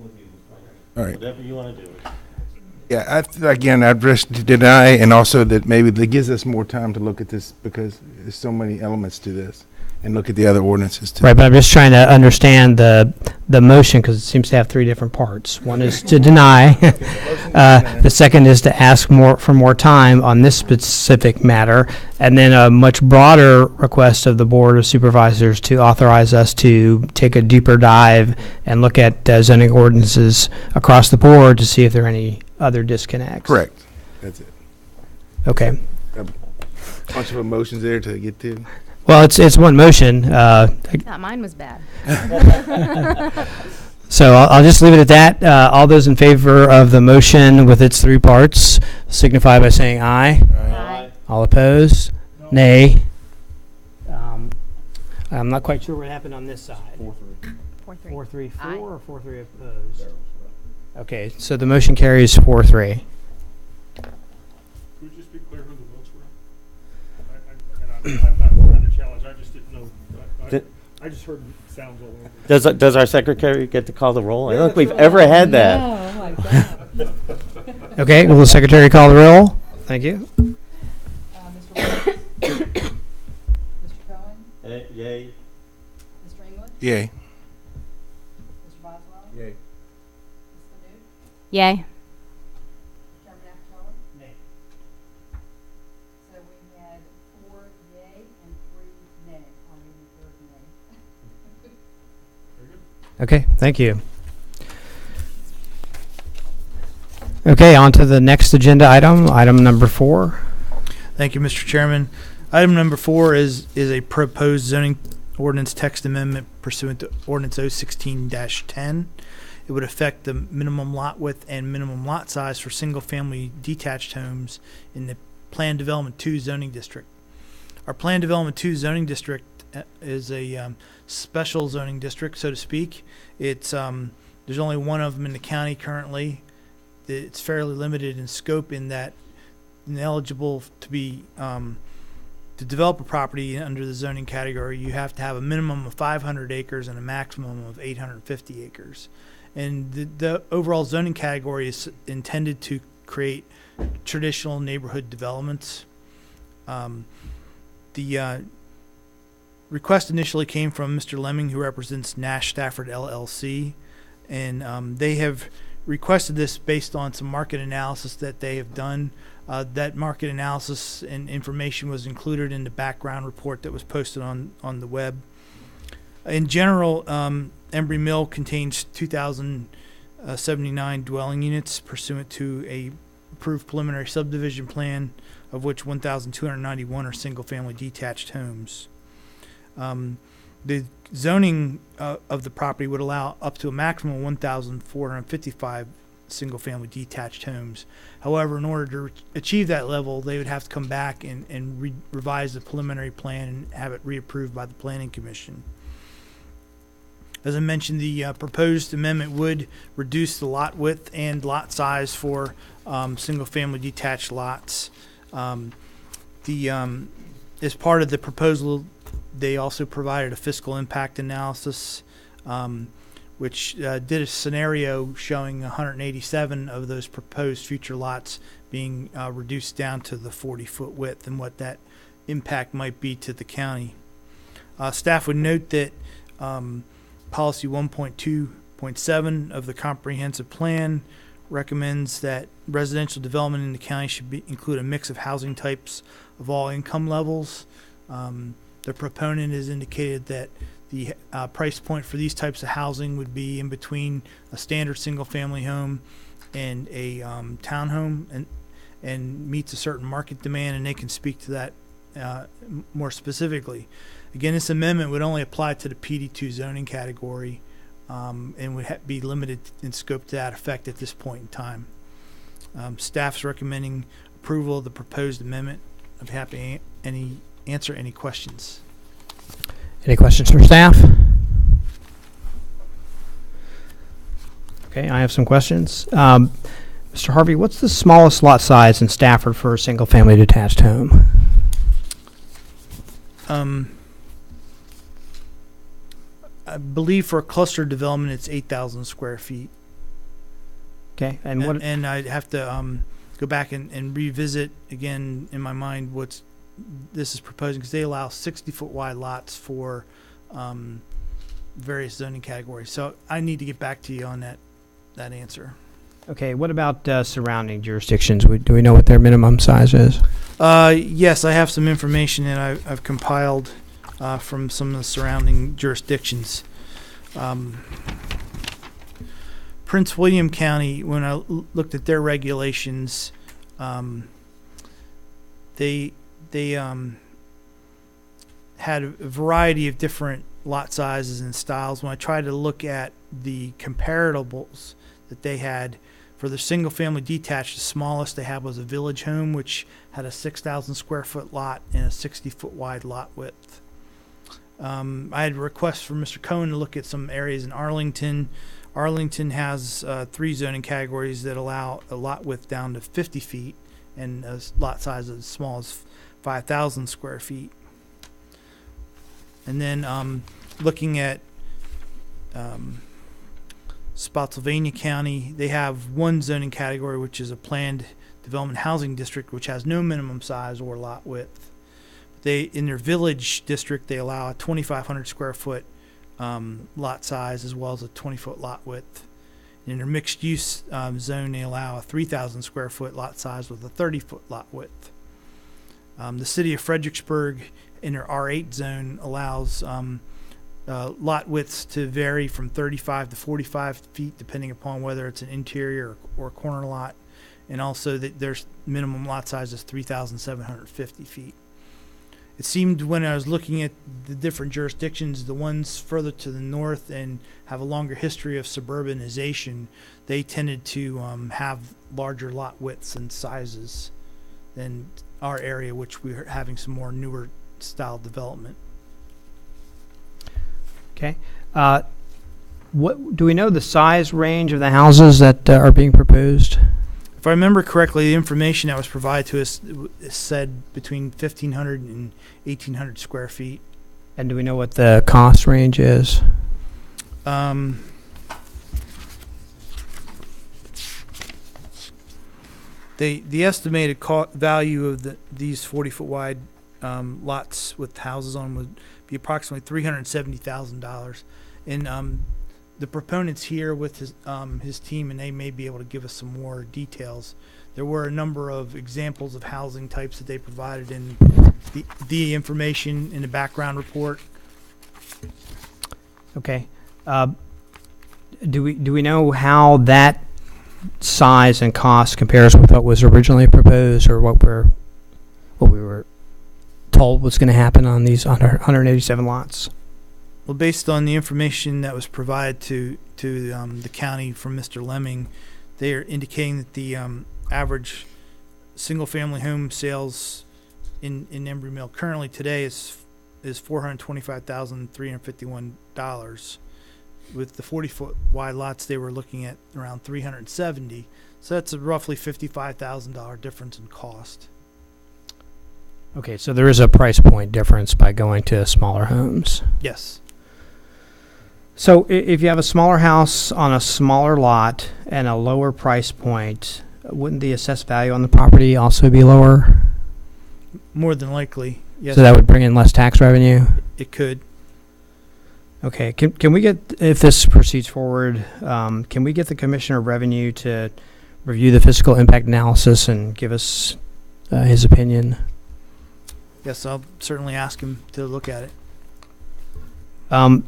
with you. All right. Whatever you want to do. Yeah, again, I'd just deny, and also that maybe that gives us more time to look at this because there's so many elements to this, and look at the other ordinances too. Right, but I'm just trying to understand the motion because it seems to have three different parts. One is to deny. The second is to ask for more time on this specific matter, and then a much broader request of the Board of Supervisors to authorize us to take a deeper dive and look at zoning ordinances across the board to see if there are any other disconnects. Correct. That's it. Okay. A bunch of emotions there to get to. Well, it's one motion. Thought mine was bad. So I'll just leave it at that. All those in favor of the motion with its three parts signify by saying aye. Aye. All opposed? Nay. I'm not quite sure what happened on this side. 4-3. 4-3-4 or 4-3 opposed? Okay, so the motion carries 4-3. Could we just be clear who the votes were? I'm not trying to challenge, I just didn't know. I just heard sounds all over. Does our secretary get to call the roll? I don't think we've ever had that. Oh, my God. Okay, will the secretary call the roll? Thank you. Mr. Williams? Mr. Cohen? Yay. Mr. English? Yay. Mr. Boswell? Yay. Ms. Fanouche? Yay. Chairman Apatow? Nay. So we had 4 yay and 3 nay. On the third nay. Okay, thank you. Okay, on to the next agenda item, item number 4. Thank you, Mr. Chairman. Item number 4 is a proposed zoning ordinance text amendment pursuant to Ordinance 016-10. It would affect the minimum lot width and minimum lot size for single-family detached homes in the Plan Development 2 zoning district. Our Plan Development 2 zoning district is a special zoning district, so to speak. It's there's only one of them in the county currently. It's fairly limited in scope in that ineligible to be to develop a property under the zoning category, you have to have a minimum of 500 acres and a maximum of 850 acres. And the overall zoning category is intended to create traditional neighborhood developments. The request initially came from Mr. Lemming, who represents Nash Stafford LLC, and they have requested this based on some market analysis that they have done. That market analysis and information was included in the background report that was posted on the web. In general, Embry Mill contains 2,079 dwelling units pursuant to a approved preliminary subdivision plan, of which 1,291 are single-family detached homes. The zoning of the property would allow up to a maximum of 1,455 single-family detached homes. However, in order to achieve that level, they would have to come back and revise the preliminary plan and have it reapproved by the Planning Commission. As I mentioned, the proposed amendment would reduce the lot width and lot size for single-family detached lots. As part of the proposal, they also provided a fiscal impact analysis, which did a scenario showing 187 of those proposed future lots being reduced down to the 40-foot width and what that impact might be to the county. Staff would note that Policy 1.2.7 of the Comprehensive Plan recommends that residential development in the county should include a mix of housing types of all income levels. The proponent has indicated that the price point for these types of housing would be in between a standard single-family home and a townhome, and meets a certain market demand, and they can speak to that more specifically. Again, this amendment would only apply to the PD2 zoning category and would be limited in scope to that effect at this point in time. Staff's recommending approval of the proposed amendment. I'm happy to answer any questions. Any questions from staff? Okay, I have some questions. Mr. Mr. Harvey, what's the smallest lot size in Stafford for a single-family detached home? I believe for a cluster development, it's 8,000 square feet. Okay, and what? And I'd have to go back and revisit again in my mind what's this is proposing, because they allow 60-foot wide lots for various zoning categories. So I need to get back to you on that answer. Okay, what about surrounding jurisdictions? Do we know what their minimum size is? Yes, I have some information that I've compiled from some of the surrounding jurisdictions. Prince William County, when I looked at their regulations, they had a variety of different lot sizes and styles. When I tried to look at the comparables that they had for the single family detached, the smallest they had was a village home, which had a 6,000 square foot lot and a 60-foot wide lot width. I had requests from Mr. Cohen to look at some areas in Arlington. Arlington has 3 zoning categories that allow a lot width down to 50 feet and a lot size as small as 5,000 square feet. And then looking at Spotsylvania County, they have one zoning category, which is a planned development housing district, which has no minimum size or lot width. In their village district, they allow a 2,500 square foot lot size as well as a 20-foot lot width. In their mixed use zone, they allow a 3,000 square foot lot size with a 30-foot lot width. The city of Fredericksburg, in their R8 zone, allows lot widths to vary from 35 to 45 feet, depending upon whether it's an interior or corner lot, and also that their minimum lot size is 3,750 feet. It seemed when I was looking at the different jurisdictions, the ones further to the north and have a longer history of suburbanization, they tended to have larger lot widths and sizes than our area, which we're having some more newer style development. Okay. What do we know the size range of the houses that are being proposed? If I remember correctly, the information that was provided to us said between 1,500 and 1,800 square feet. And do we know what the cost range is? The estimated value of these 40-foot wide lots with houses on would be approximately $370,000. And the proponent's here with his team, and they may be able to give us some more details. There were a number of examples of housing types that they provided in the information in the background report. Okay. Do we know how that size and cost compares with what was originally proposed, or what we were told was going to happen on these 187 lots? Well, based on the information that was provided to the county from Mr. Lemming, they are indicating that the average single-family home sales in Embry Mill currently today is $425,351. With the 40-foot wide lots, they were looking at around $370. So that's a roughly $55,000 difference in cost. Okay, so there is a price point difference by going to smaller homes. Yes. So if you have a smaller house on a smaller lot and a lower price point, wouldn't the assessed value on the property also be lower? More than likely, yes. So that would bring in less tax revenue? It could. Okay, can we get, if this proceeds forward, can we get the Commissioner of Revenue to review the fiscal impact analysis and give us his opinion? Yes, I'll certainly ask him to look at it.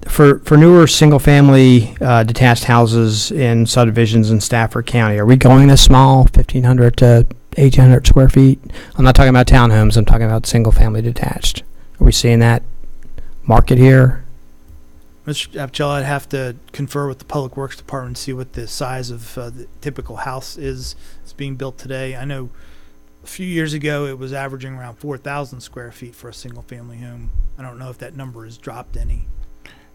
For newer single-family detached houses in subdivisions in Stafford County, are we going this small, 1,500 to 1,800 square feet? I'm not talking about townhomes. I'm talking about single-family detached. Are we seeing that market here? Mr. Apicella, I'd have to confer with the Public Works Department and see what the size of the typical house is that's being built today. I know a few years ago it was averaging around 4,000 square feet for a single-family home. I don't know if that number has dropped any.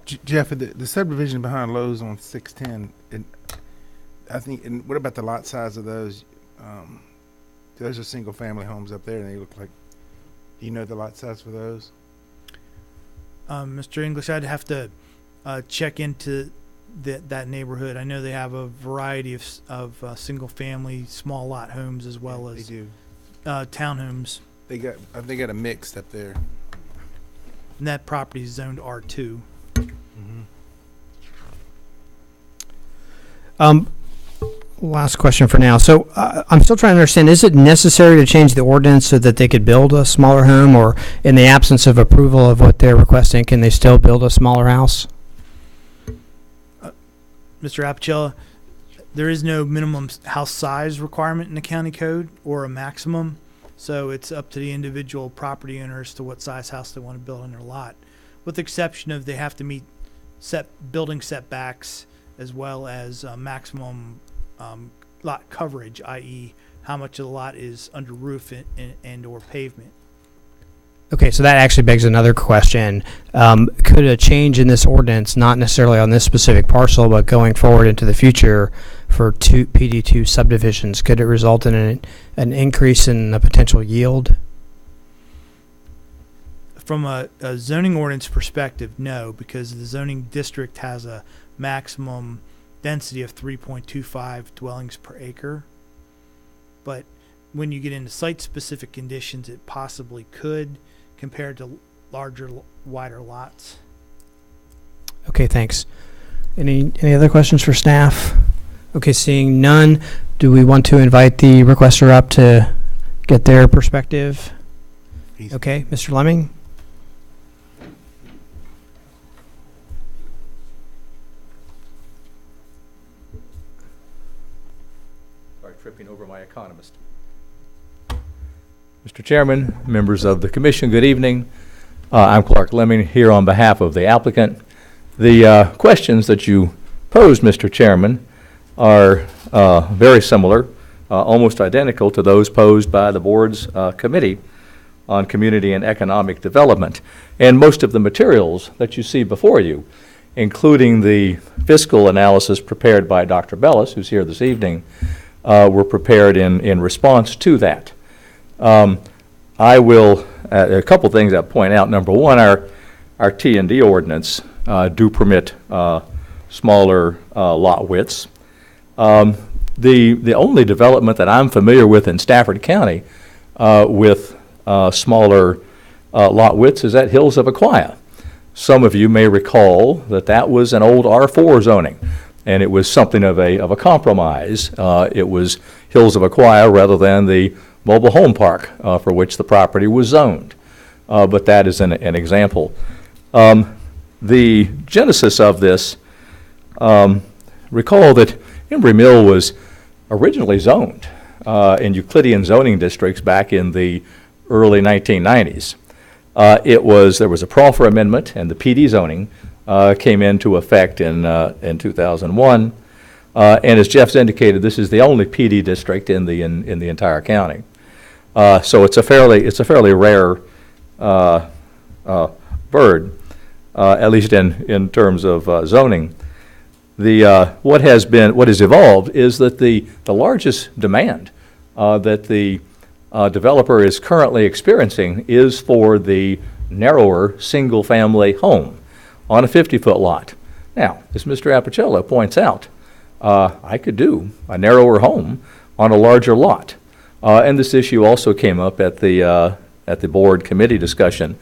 Jeff, the subdivision behind Lowe's on 610, I think, and what about the lot size of those? Those are single-family homes up there, and they look like, do you know the lot size for those? Mr. English, I'd have to check into that neighborhood. I know they have a variety of single-family, small lot homes as well as They do. Townhomes. They got a mix up there. And that property is zoned R2. Last question for now. So I'm still trying to understand, is it necessary to change the ordinance so that they could build a smaller home, or in the absence of approval of what they're requesting, can they still build a smaller house? Mr. Apicella, there is no minimum house size requirement in the county code or a maximum, so it's up to the individual property owners to what size house they want to build on their lot, with the exception of they have to meet building setbacks as well as maximum lot coverage, i.e. how much of the lot is under roof and or pavement. Okay, so that actually begs another question. Could a change in this ordinance, not necessarily on this specific parcel, but going forward into the future for PD2 subdivisions, could it result in an increase in the potential yield? From a zoning ordinance perspective, no, because the zoning district has a maximum density of 3.25 dwellings per acre. But when you get into site-specific conditions, it possibly could, compared to larger, wider lots. Okay, thanks. Any other questions for staff? Okay, seeing none, do we want to invite the requester up to get their perspective? Okay, Mr. Lemming? Tripping over my economist. Mr. Chairman, members of the commission, good evening. I'm Clark Lemming here on behalf of the applicant. The questions that you posed, Mr. Chairman, are very similar, almost identical to those posed by the board's committee on community and economic development. And most of the materials that you see before you, including the fiscal analysis prepared by Dr. Bellis, who's here this evening, were prepared in response to that. I will, a couple things I'll point out. Number one, our T&D ordinance do permit smaller lot widths. The only development that I'm familiar with in Stafford County with smaller lot widths is at Hills of Aquia. Some of you may recall that was an old R4 zoning, and it was something of a compromise. It was Hills of Aquia rather than the mobile home park for which the property was zoned. But that is an example. The genesis of this, recall that Embry Mill was originally zoned in Euclidean zoning districts back in the early 1990s. There was a proffer amendment, and the PD zoning came into effect in 2001, and as Jeff's indicated, this is the only PD district in the entire county. So it's a fairly rare bird, at least in terms of zoning. What has evolved is that the largest demand that the developer is currently experiencing is for the narrower single-family home on a 50-foot lot. Now, as Mr. Apicella points out, I could do a narrower home on a larger lot. And this issue also came up at the board committee discussion.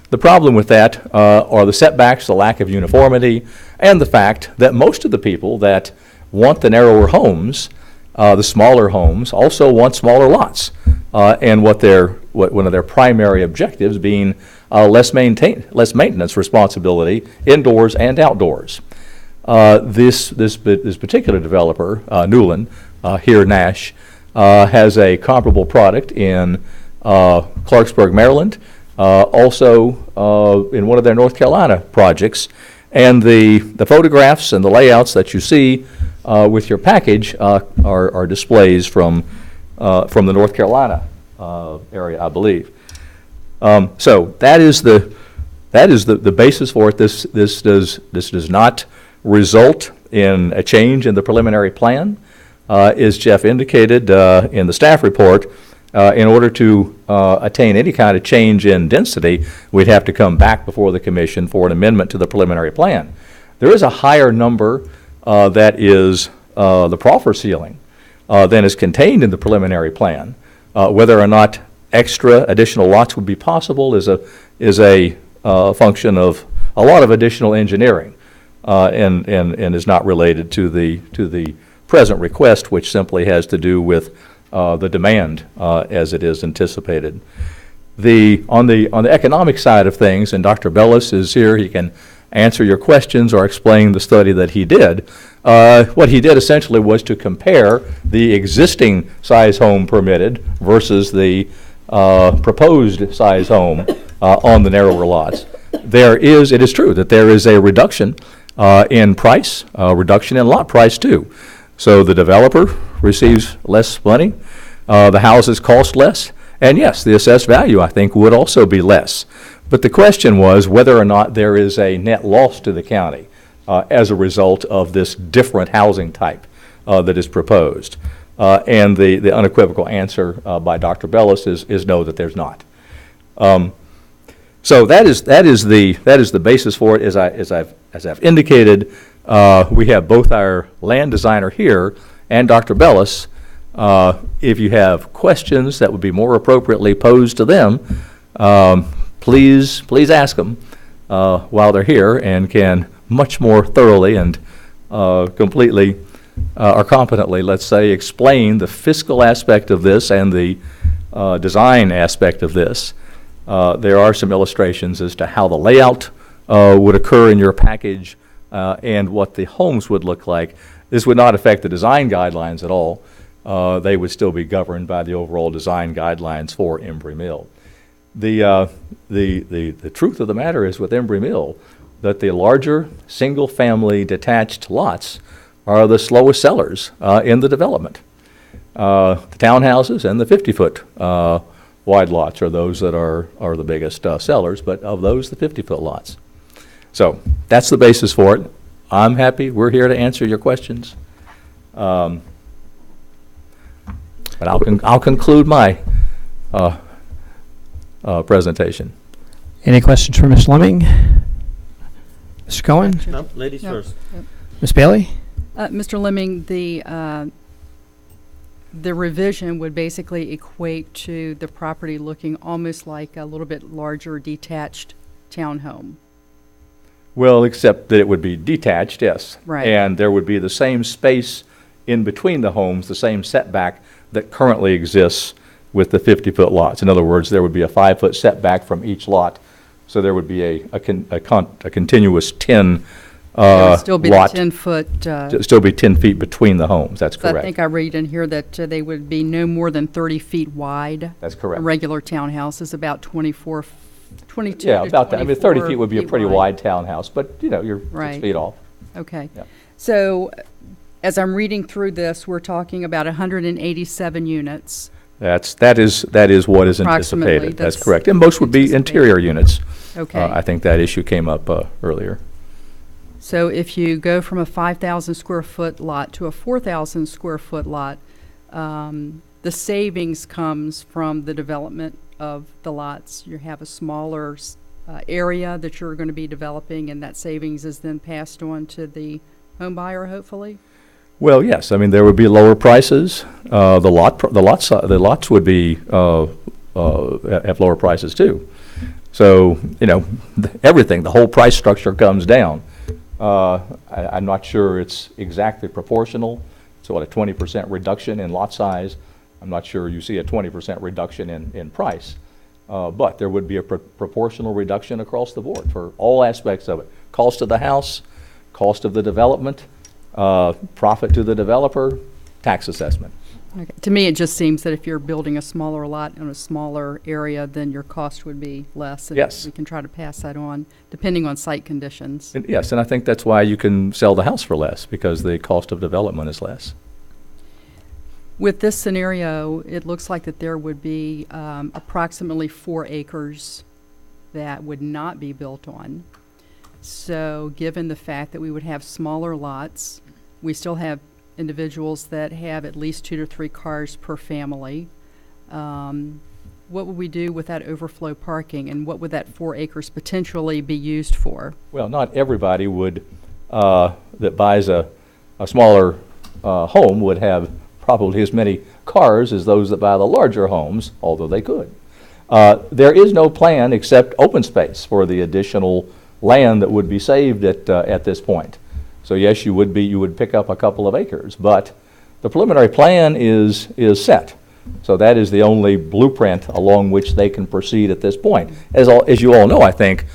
The problem with that are the setbacks, the lack of uniformity, and the fact that most of the people that want the narrower homes, the smaller homes, also want smaller lots. And one of their primary objectives being less maintenance responsibility indoors and outdoors. This particular developer, Newland, here Nash, has a comparable product in Clarksburg, Maryland, also in one of their North Carolina projects. And the photographs and the layouts that you see with your package are displays from the North Carolina area, I believe. So that is the basis for it. This does not result in a change in the preliminary plan. as Jeff indicated in the staff report, in order to attain any kind of change in density, we'd have to come back before the commission for an amendment to the preliminary plan. There is a higher number that is the proffer ceiling than is contained in the preliminary plan. Whether or not extra additional lots would be possible is a function of a lot of additional engineering and is not related to the present request, which simply has to do with the demand as it is anticipated. On the economic side of things, and Dr. Bellis is here, he can answer your questions or explain the study that he did. What he did essentially was to compare the existing size home permitted versus the proposed size home on the narrower lots. It is true that there is a reduction in price, a reduction in lot price too. So the developer receives less money, the houses cost less, and yes, the assessed value, I think, would also be less. But the question was whether or not there is a net loss to the county as a result of this different housing type that is proposed. And the unequivocal answer by Dr. Bellis is no, that there's not. So that is the basis for it. As I've indicated, we have both our land designer here and Dr. Bellis. If you have questions that would be more appropriately posed to them, please ask them while they're here, and can much more thoroughly and completely or competently, let's say, explain the fiscal aspect of this and the design aspect of this. There are some illustrations as to how the layout would occur in your package and what the homes would look like. This would not affect the design guidelines at all. They would still be governed by the overall design guidelines for Embry Mill. The truth of the matter is with Embry Mill that the larger single-family detached lots are the slowest sellers in the development. The townhouses and the 50-foot wide lots are those that are the biggest sellers, but of those, the 50-foot lots. So that's the basis for it. I'm happy. We're here to answer your questions. But I'll conclude my presentation. Any questions for Ms. Lemming? Mr. Cohen? No, ladies first. Ms. Bailey? Mr. Lemming, the revision would basically equate to the property looking almost like a little bit larger detached townhome. Well, except that it would be detached, yes. Right. And there would be the same space in between the homes, the same setback that currently exists with the 50-foot lots. In other words, there would be a 5-foot setback from each lot, so there would be a continuous 10 There would still be lot. the 10-foot. Still be 10 feet between the homes. That's So correct. I think I read in here that they would be no more than 30 feet wide. That's correct. A regular townhouse is about 22 Yeah, to about that. I mean, 30 feet would be a 24 pretty wide townhouse, but you're 6 Right. feet off. Okay. Yep. So as I'm reading through this, we're talking about 187 units. That is what is Approximately, anticipated. That's that's correct. And most would be interior units. Okay. I think that issue came up earlier. So if you go from a 5,000 square foot lot to a 4,000 square foot lot, the savings comes from the development of the lots. You have a smaller area that you're going to be developing, and that savings is then passed on to the home buyer, hopefully? Well, yes. I mean, there would be lower prices. The lots would be have lower prices too. So everything, the whole price structure comes down. I'm not sure it's exactly proportional. So what, a 20% reduction in lot size? I'm not sure you see a 20% reduction in price. But there would be a proportional reduction across the board for all aspects of it. Cost of the house, cost of the development, profit to the developer, tax assessment. Okay. To me, it just seems that if you're building a smaller lot in a smaller area, then your cost would be less. And Yes. we can try to pass that on, depending on site conditions. Yes, and I think that's why you can sell the house for less, because the cost of development is less. With this scenario, it looks like that there would be approximately 4 acres that would not be built on. So given the fact that we would have smaller lots, we still have individuals that have at least 2 to 3 cars per family. What would we do with that overflow parking, and what would that 4 acres potentially be used for? Well, not everybody would, that buys a smaller home would have probably as many cars as those that buy the larger homes, although they could. There is no plan except open space for the additional land that would be saved at this point. So yes, you would pick up a couple of acres, but the preliminary plan is set. So that is the only blueprint along which they can proceed at this point. As you all know, I think,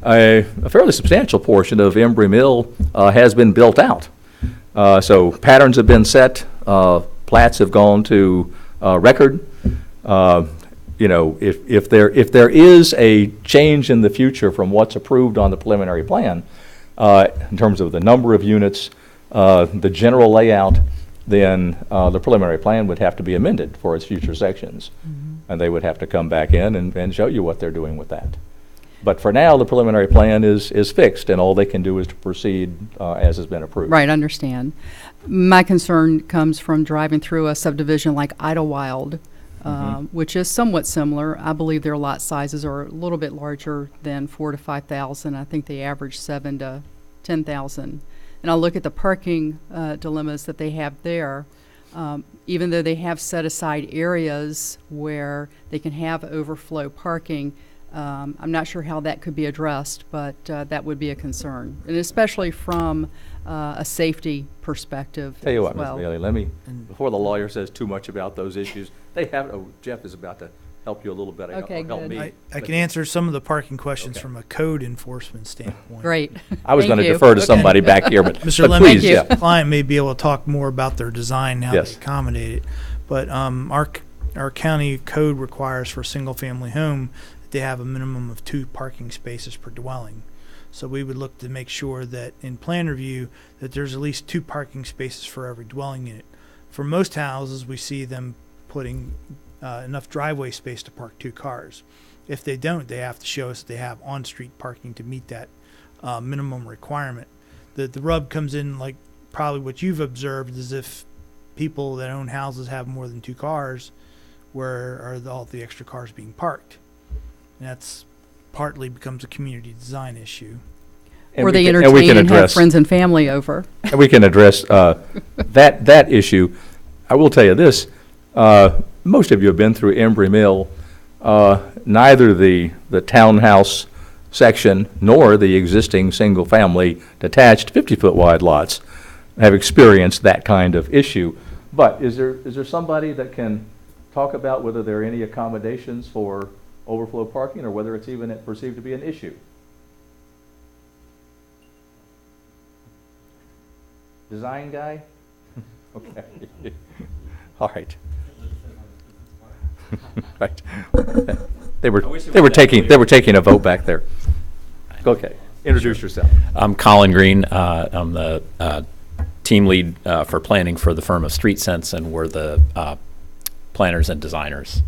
a fairly substantial portion of Embry Mill has been built out. So patterns have been set, plats have gone to record. You know, if there is a change in the future from what's approved on the preliminary plan, in terms of the number of units, the general layout, then the preliminary plan would have to be amended for its future sections. And they would have to come back in and show you what they're doing with that. But for now, the preliminary plan is fixed, and all they can do is to proceed as has been approved. Right, understand. My concern comes from driving through a subdivision like Idlewild, which is somewhat similar. I believe their lot sizes are a little bit larger than 4,000 to 5,000. I think they average 7,000 to 10,000. And I'll look at the parking dilemmas that they have there. Even though they have set aside areas where they can have overflow parking, I'm not sure how that could be addressed, but that would be a concern, and especially from a safety perspective. Tell you what, as well. Ms. Bailey, let me, before the lawyer says too much about those issues, they have, Jeff is about to help you a little bit. Okay, help good. me. I can answer some of the parking questions from a code enforcement standpoint. Great. I was Thank going to you. defer to somebody back here, but Mr. but please, Lemon, yeah. client may be able to talk more about their design now Yes. they accommodate it. But our county code requires for a single-family home that they have a minimum of 2 parking spaces per dwelling. So we would look to make sure that in plan review that there's at least 2 parking spaces for every dwelling unit. For most houses, we see them putting enough driveway space to park 2 cars. If they don't, they have to show us they have on-street parking to meet that minimum requirement. The rub comes in, like probably what you've observed, is if people that own houses have more than 2 cars, where are all the extra cars being parked? And that's partly becomes a community design issue. Or they entertain and have friends and family over. And we can address that issue. I will tell you this, most of you have been through Embry Mill. Neither the townhouse section nor the existing single-family detached 50-foot wide lots have experienced that kind of issue. But is there somebody that can talk about whether there are any accommodations for overflow parking or whether it's even perceived to be an issue? Design guy? Okay. All right. Right. They were taking a vote back there. Okay. Introduce yourself. I'm Colin Green. I'm the team lead for planning for the firm of Street Sense, and we're the planners and designers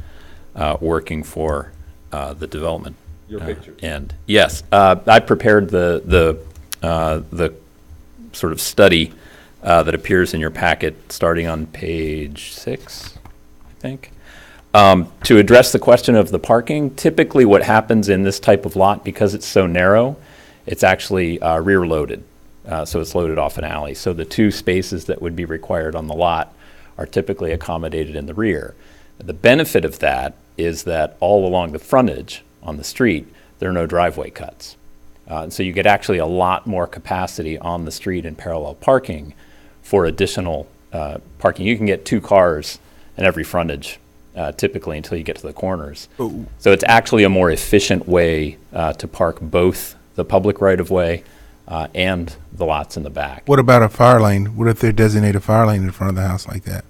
working for the development. Your pictures. And yes, I prepared the sort of study that appears in your packet, starting on page 6, I think. To address the question of the parking, typically what happens in this type of lot, because it's so narrow, it's actually rear loaded. So it's loaded off an alley. So the 2 spaces that would be required on the lot are typically accommodated in the rear. The benefit of that is that all along the frontage on the street, there are no driveway cuts. And so you get actually a lot more capacity on the street in parallel parking for additional parking. You can get 2 cars in every frontage typically until you get to the corners. Ooh. So it's actually a more efficient way to park both the public right-of-way and the lots in the back. What about a fire lane? What if they designate a fire lane in front of the house like that?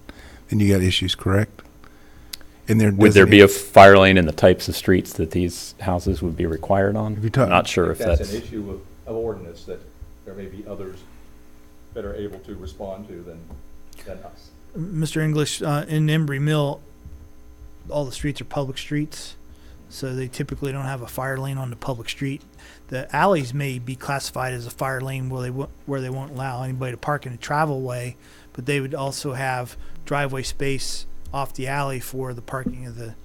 Then you got issues, correct? And Would there be a fire lane in the types of streets that these houses would be required on? I'm not sure if that's an issue of ordinance that there may be others that are able to respond to than us. Mr. English, in Embry Mill, all the streets are public streets. so they typically don't have a fire lane on the public street. The alleys may be classified as a fire lane where they won't allow anybody to park in a travel way, but they would also have driveway space off the alley for the parking of the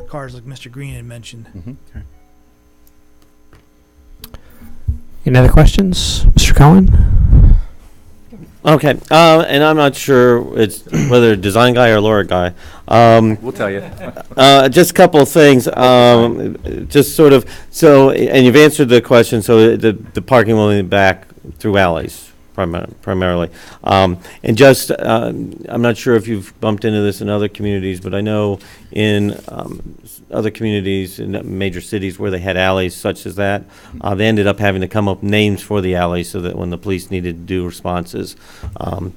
cars, like Mr. Green had mentioned. Any other questions? Mr. Cohen? Okay, and I'm not sure it's whether design guy or Laura guy. We'll tell you. Just a couple of things. Just sort of, so, and you've answered the question, so the parking will be back through alleys primarily. And just, I'm not sure if you've bumped into this in other communities, but I know in other communities in major cities where they had alleys such as that, they ended up having to come up with names for the alleys so that when the police needed to do responses,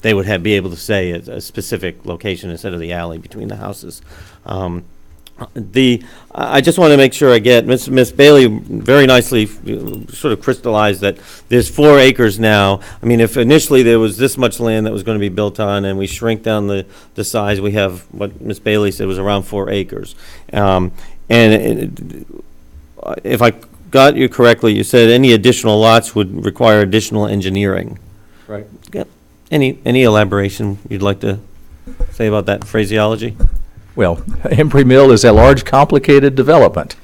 they would be able to say a specific location instead of the alley between the houses. I just want to make sure I get, Miss Bailey very nicely sort of crystallized that there's 4 acres now. I mean, if initially there was this much land that was going to be built on and we shrink down the size, we have what Miss Bailey said was around 4 acres. And if I got you correctly, you said any additional lots would require additional engineering. Right. Yep. Any elaboration you'd like to say about that phraseology? Well, Embry Mill is a large, complicated development,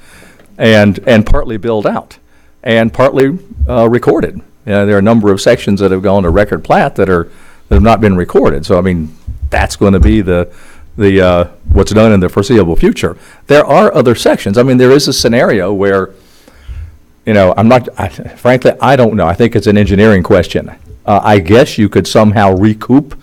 and partly built out, and partly recorded. There are a number of sections that have gone to record plat that have not been recorded. So I mean, that's going to be the what's done in the foreseeable future. There are other sections. I mean, there is a scenario where, frankly, I don't know. I think it's an engineering question. I guess you could somehow recoup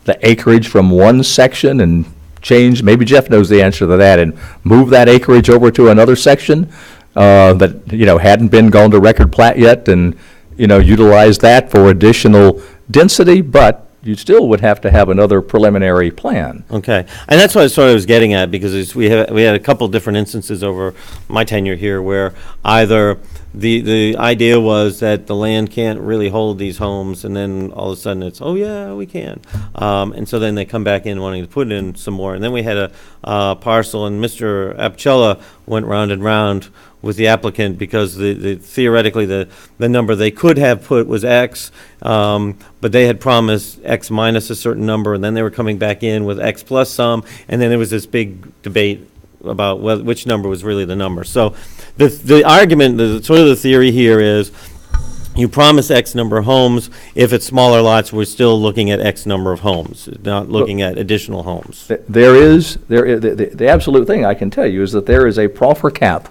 the acreage from one section and change, maybe Jeff knows the answer to that, and move that acreage over to another section that hadn't been gone to record plat yet, and utilize that for additional density, but you still would have to have another preliminary plan. Okay, and that's what I sort of was getting at, because we had a couple different instances over my tenure here where either the idea was that the land can't really hold these homes, and then all of a sudden it's, oh yeah, we can. And so then they come back in wanting to put in some more. And then we had a parcel, and Mr. Apicella went round and round with the applicant because theoretically the number they could have put was X, but they had promised X minus a certain number, and then they were coming back in with X plus some, and then there was this big debate about which number was really the number. So the argument, sort of the theory here is, you promise X number of homes. If it's smaller lots, we're still looking at X number of homes, not looking at additional homes. The absolute thing I can tell you is that there is a proffer cap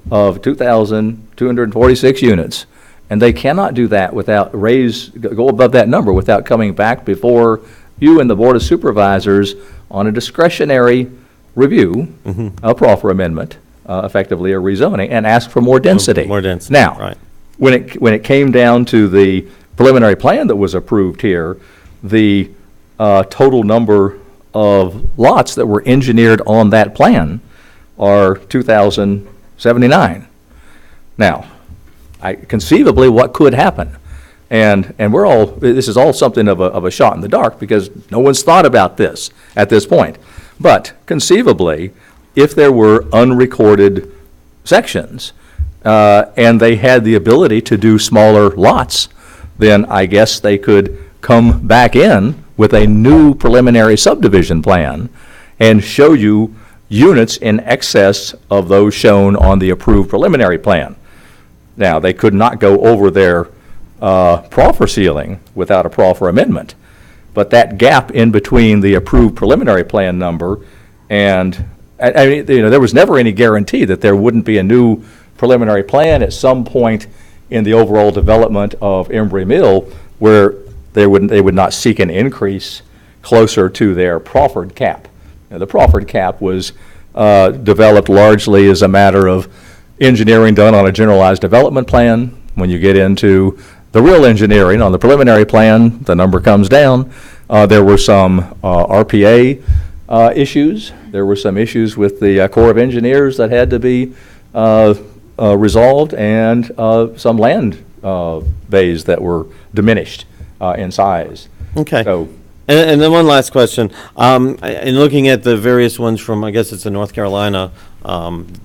of 2,246 units, and they cannot do that without go above that number without coming back before you and the Board of Supervisors on a discretionary review, a proffer amendment, effectively a rezoning, and ask for more density. More density. Now, right. When it came down to the preliminary plan that was approved here, the total number of lots that were engineered on that plan are 2,079. Now, conceivably, what could happen? And this is all something of a shot in the dark, because no one's thought about this at this point. But conceivably, if there were unrecorded sections, and they had the ability to do smaller lots, then I guess they could come back in with a new preliminary subdivision plan and show you units in excess of those shown on the approved preliminary plan. Now, they could not go over their proffer ceiling without a proffer amendment, but that gap in between the approved preliminary plan number and, there was never any guarantee that there wouldn't be a new preliminary plan at some point in the overall development of Embry Mill where they would not seek an increase closer to their proffered cap. Now, the proffered cap was developed largely as a matter of engineering done on a generalized development plan. When you get into the real engineering on the preliminary plan, the number comes down. There were some RPA issues. There were some issues with the Corps of Engineers that had to be resolved, and some land bays that were diminished in size. Okay. So And then one last question. In looking at the various ones from, I guess it's the North Carolina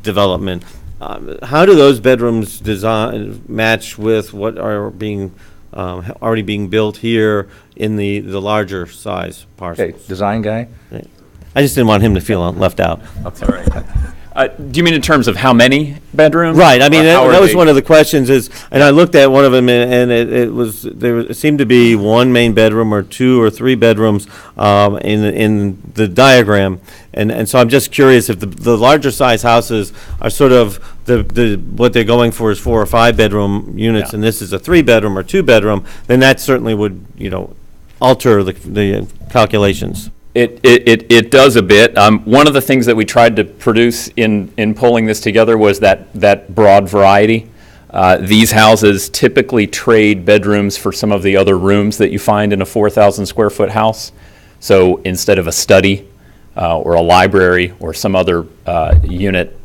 development, how do those bedrooms design match with what are being already being built here in the larger size parcels? Okay, design guy? I just didn't want him to feel left out. That's all right. Do you mean in terms of how many bedrooms? Right. I mean, Or how that are was they- one of the questions is, and I looked at one of them and it seemed to be one main bedroom or 2 or 3 bedrooms in the diagram. And so I'm just curious if the larger size houses are sort of what they're going for is 4 or 5 bedroom units, Yeah. and this is a 3 bedroom or 2 bedroom, then that certainly would, alter the calculations. It does a bit. One of the things that we tried to produce in pulling this together was that broad variety. These houses typically trade bedrooms for some of the other rooms that you find in a 4,000 square foot house. So instead of a study or a library or some other unit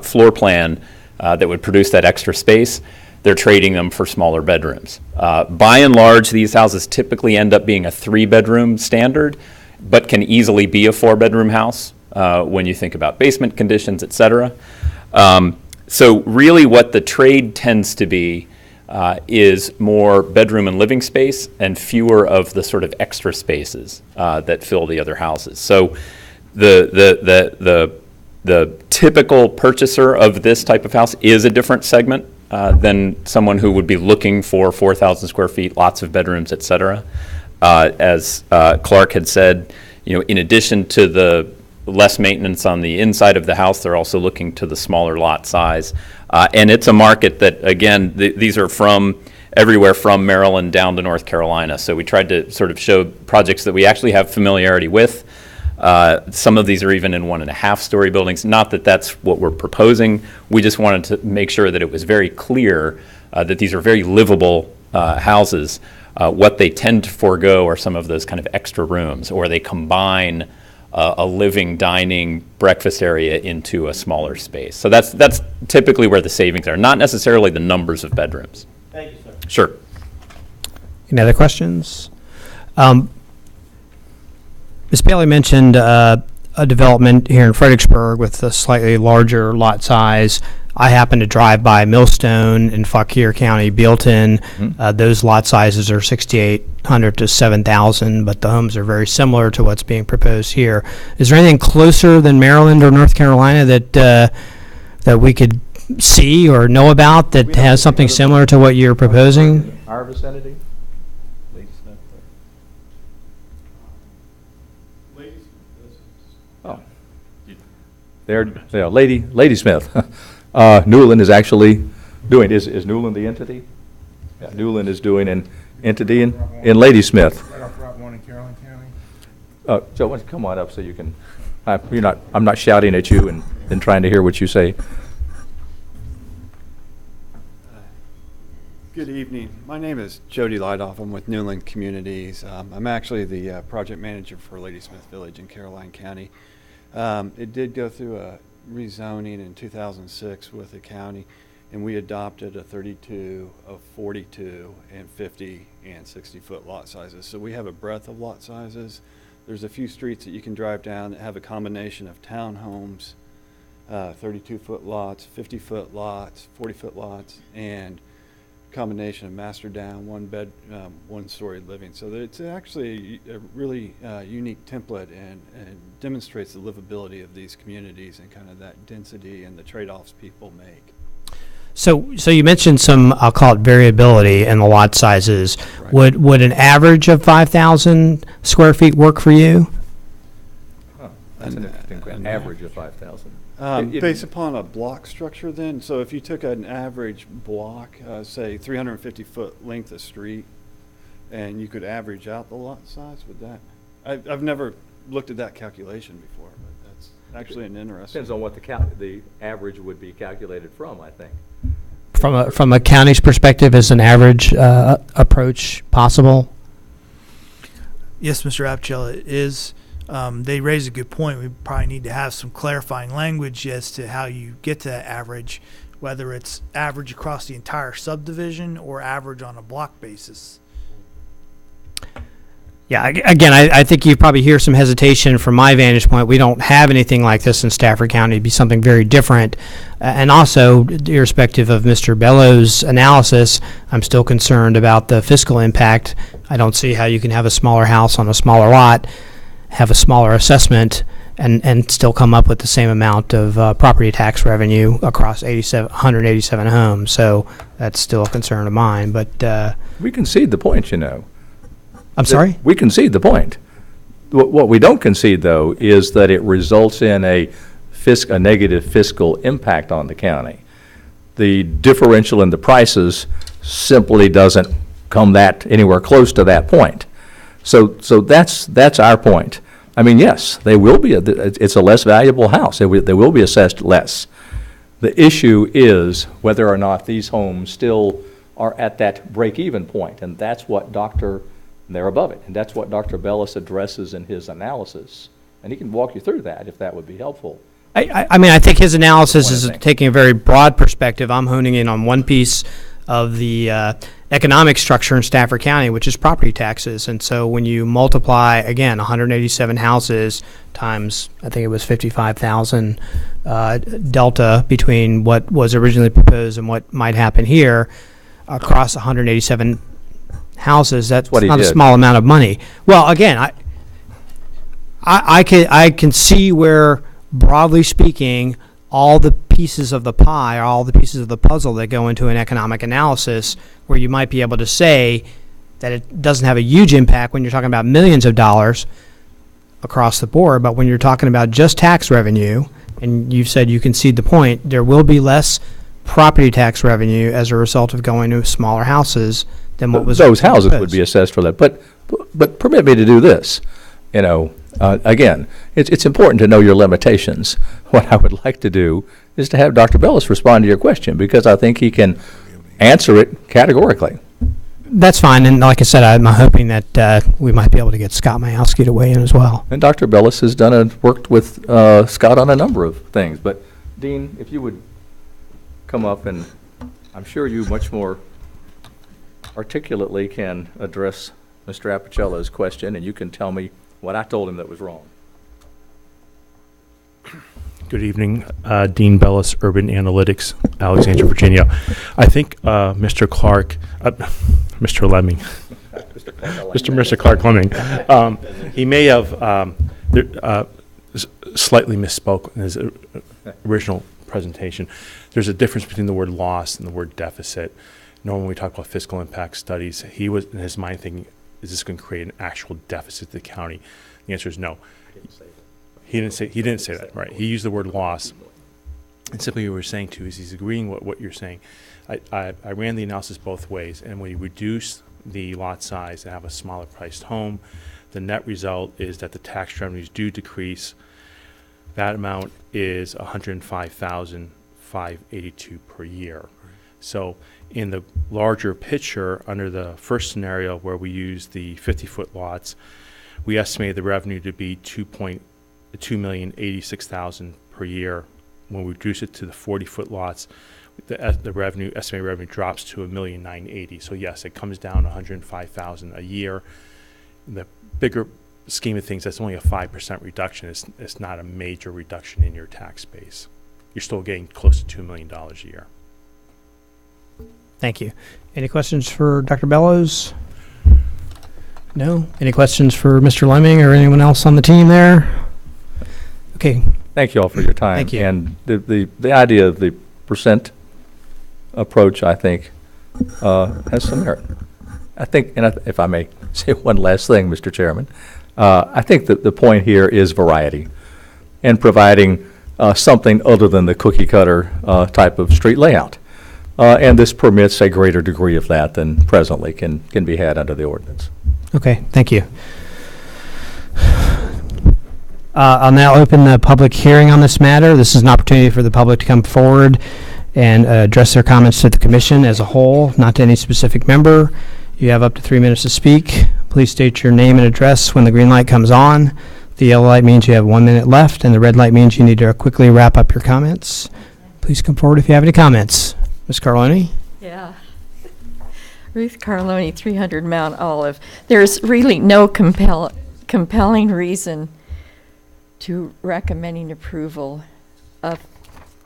floor plan that would produce that extra space, they're trading them for smaller bedrooms. By and large, these houses typically end up being a 3-bedroom standard, but can easily be a 4-bedroom house when you think about basement conditions, et cetera. So really what the trade tends to be is more bedroom and living space and fewer of the sort of extra spaces that fill the other houses. So the typical purchaser of this type of house is a different segment than someone who would be looking for 4,000 square feet, lots of bedrooms, et cetera. As Clark had said, in addition to the less maintenance on the inside of the house, they're also looking to the smaller lot size. And it's a market that, again, these are from everywhere from Maryland down to North Carolina. So we tried to sort of show projects that we actually have familiarity with. Some of these are even in 1.5-story buildings. Not that that's what we're proposing. We just wanted to make sure that it was very clear that these are very livable houses. What they tend to forego are some of those kind of extra rooms, or they combine a living, dining, breakfast area into a smaller space. So that's typically where the savings are, not necessarily the numbers of bedrooms. Thank you, sir. Sure. Any other questions? Ms. Bailey mentioned a development here in Fredericksburg with a slightly larger lot size. I happen to drive by Millstone in Fauquier County, Bealton. Those lot sizes are 6,800 to 7,000, but the homes are very similar to what's being proposed here. Is there anything closer than Maryland or North Carolina that we could see or know about that has something similar to what you're proposing? Our vicinity? Oh. They're Lady Smith. Newland is actually doing, is Newland the entity? Yeah, Newland is doing an entity in Ladysmith. Right off Route 1 in Caroline County. Joe, why don't you come on up so you can, I'm not shouting at you and then trying to hear what you say. Good evening. My name is Jody Lidoff. I'm with Newland Communities. I'm actually the project manager for Ladysmith Village in Caroline County. It did go through a rezoning in 2006 with the county, and we adopted a 32, a 42, and 50 and 60-foot lot sizes. So we have a breadth of lot sizes. There's a few streets that you can drive down that have a combination of townhomes, 32-foot lots, 50-foot lots, 40-foot lots, and combination of master down, one-story living. So that it's actually a really unique template and demonstrates the livability of these communities and kind of that density and the trade-offs people make. So you mentioned some, I'll call it variability in the lot sizes. Right. Would an average of 5,000 square feet work for you? Oh, that's an interesting average of 5,000. Based upon a block structure then, so if you took an average block, say 350-foot length of street, and you could average out the lot size, would that, I've never looked at that calculation before, but that's actually an interesting. Depends on what the average would be calculated from, I think. From a county's perspective, is an average approach possible? Yes, Mr. Apchel, it is. They raise a good point. We probably need to have some clarifying language as to how you get to that average, whether it's average across the entire subdivision or average on a block basis. Yeah, again, I think you probably hear some hesitation from my vantage point. We don't have anything like this in Stafford County. It'd be something very different. And also, irrespective of Mr. Bellows' analysis, I'm still concerned about the fiscal impact. I don't see how you can have a smaller house on a smaller lot, have a smaller assessment, and still come up with the same amount of property tax revenue across 187 homes. So that's still a concern of mine. But we concede the point, you know. I'm sorry? We concede the point. What we don't concede, though, is that it results in a negative fiscal impact on the county. The differential in the prices simply doesn't come anywhere close to that point. So that's our point. I mean, yes, they will be. It's a less valuable house. They will be assessed less. The issue is whether or not these homes still are at that break-even point, and that's what they're above it, and that's what Dr. Bellis addresses in his analysis, and he can walk you through that if that would be helpful. I mean, I think his analysis is taking a very broad perspective. I'm honing in on one piece of the economic structure in Stafford County, which is property taxes. And so when you multiply, again, 187 houses times, I think it was 55,000 delta between what was originally proposed and what might happen here across 187 houses, that's not a small amount of money. Well, again, I can see where, broadly speaking, all the pieces of the pie, all the pieces of the puzzle that go into an economic analysis, where you might be able to say that it doesn't have a huge impact when you're talking about millions of dollars across the board, but when you're talking about just tax revenue, and you've said you concede the point, there will be less property tax revenue as a result of going to smaller houses than what was those houses would be assessed for that. But permit me to do this. You know, again, it's important to know your limitations. What I would like to do is to have Dr. Bellis respond to your question, because I think he can answer it categorically. That's fine, and like I said, I'm hoping that we might be able to get Scott Majowski to weigh in as well. And Dr. Bellis has worked with Scott on a number of things. But Dean, if you would come up, and I'm sure you much more articulately can address Mr. Apicello's question, and you can tell me what I told him that was wrong. Good evening, Dean Bellis, Urban Analytics, Alexandria, Virginia. I think Mr. Clark, Mr. Lemming, Mr. Clark Lemming, he may have slightly misspoke in his original presentation. There's a difference between the word loss and the word deficit. Normally, when we talk about fiscal impact studies, he was in his mind thinking, is this going to create an actual deficit to the county? The answer is no. He didn't say that, right? He used the word loss. And simply what we're saying too is he's agreeing with what you're saying. I ran the analysis both ways, and when you reduce the lot size and have a smaller priced home, the net result is that the tax revenues do decrease. That amount is $105,582 per year. So in the larger picture, under the first scenario where we use the 50-foot lots, we estimated the revenue to be $2,086,000 per year. When we reduce it to the 40-foot lots, the estimated revenue drops to $1,980,000. So yes, it comes down $105,000 a year. In the bigger scheme of things, that's only a 5% reduction. It's not a major reduction in your tax base. You're still getting close to $2 million a year. Thank you. Any questions for Dr. Bellows? No? Any questions for Mr. Lemming or anyone else on the team there? Okay. Thank you all for your time. Thank you. And the idea of the percent approach, I think, has some merit. I think, and if I may say one last thing, Mr. Chairman, I think that the point here is variety and providing something other than the cookie cutter type of street layout. And this permits a greater degree of that than presently can be had under the ordinance. Okay, thank you. I'll now open the public hearing on this matter. This is an opportunity for the public to come forward and address their comments to the commission as a whole, not to any specific member. You have up to 3 minutes to speak. Please state your name and address when the green light comes on. The yellow light means you have 1 minute left, and the red light means you need to quickly wrap up your comments. Please come forward if you have any comments. Ms. Carloni? Yeah. Ruth Carloni, 300 Mount Olive. There's really no compelling reason to recommending approval of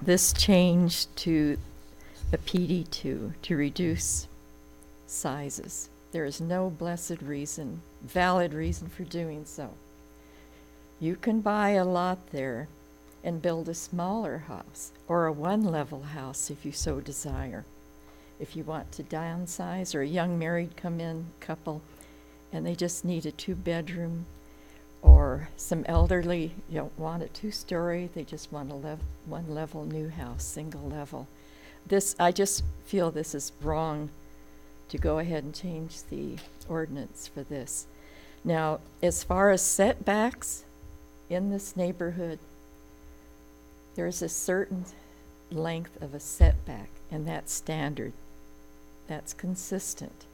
this change to the PD2 to reduce sizes. There is no blessed reason, valid reason for doing so. You can buy a lot there and build a smaller house or a one-level house if you so desire. If you want to downsize, or a young married couple and they just need a 2-bedroom, or some elderly don't want a 2-story, they just want a one-level new house, single level. I just feel this is wrong to go ahead and change the ordinance for this. Now, as far as setbacks in this neighborhood, there's a certain length of a setback, and that's standard. That's consistent,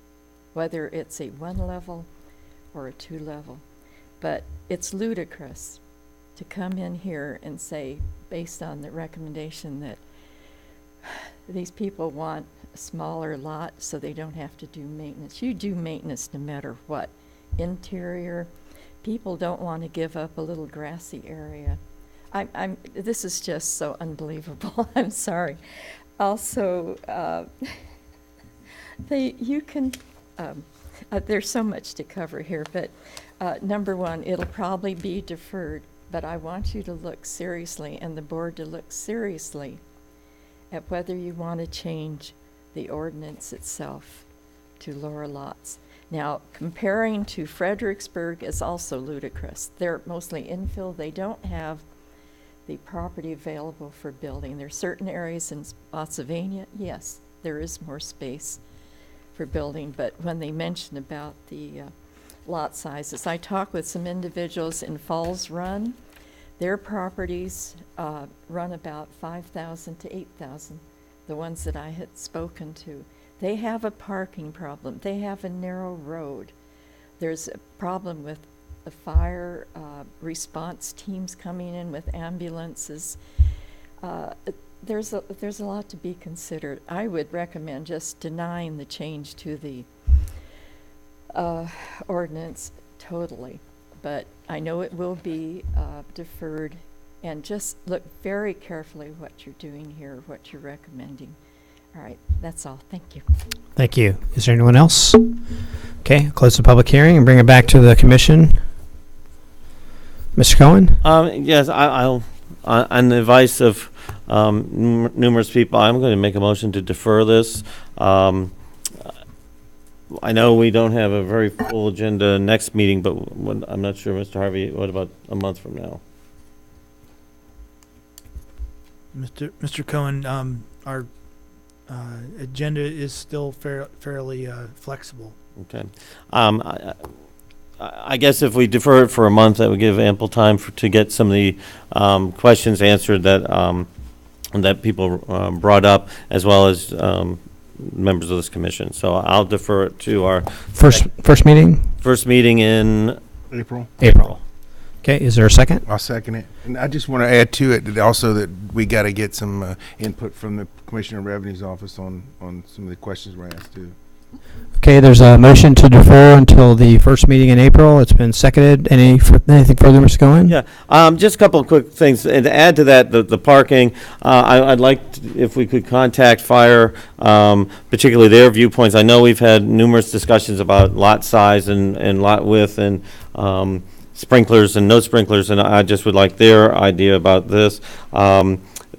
whether it's a 1-level or a 2-level. But it's ludicrous to come in here and say, based on the recommendation, that these people want a smaller lot so they don't have to do maintenance. You do maintenance no matter what. Interior, people don't want to give up a little grassy area. This is just so unbelievable. I'm sorry. Also, there's so much to cover here, but number one, it'll probably be deferred, but I want you to look seriously, and the board to look seriously at whether you want to change the ordinance itself to lower lots. Now, comparing to Fredericksburg is also ludicrous. They're mostly infill. They don't have the property available for building. There are certain areas in Spotsylvania, yes, there is more space for building, but when they mention about the lot sizes, I talked with some individuals in Falls Run. Their properties run about 5,000 to 8,000, the ones that I had spoken to. They have a parking problem. They have a narrow road. There's a problem with the fire response teams coming in with ambulances. There's a lot to be considered. I would recommend just denying the change to the ordinance totally, but I know it will be deferred, and just look very carefully what you're doing here, what you're recommending. All right, that's all. Thank you. Thank you. Is there anyone else? Okay, I'll close the public hearing and bring it back to the commission. Mr. Cohen? Yes, I'll on the advice of numerous people, I'm going to make a motion to defer this. I know we don't have a very full agenda next meeting, but I'm not sure, Mr. Harvey, what about a month from now? Mr. Cohen, our agenda is still fairly flexible. Okay. I guess if we defer it for a month, that would give ample time to get some of the questions answered that people brought up, as well as members of this commission. So I'll defer it to our first meeting? First meeting in April. Okay, is there a second? I'll second it. And I just want to add to it that also that we got to get some input from the Commissioner of Revenue's office on some of the questions we're asked too. Okay, there's a motion to defer until the first meeting in April. It's been seconded. Anything further, Mr. Cohen? Yeah, just a couple of quick things. And to add to that, the parking, I'd like if we could contact fire, particularly their viewpoints. I know we've had numerous discussions about lot size and lot width and sprinklers and no sprinklers, and I just would like their idea about this.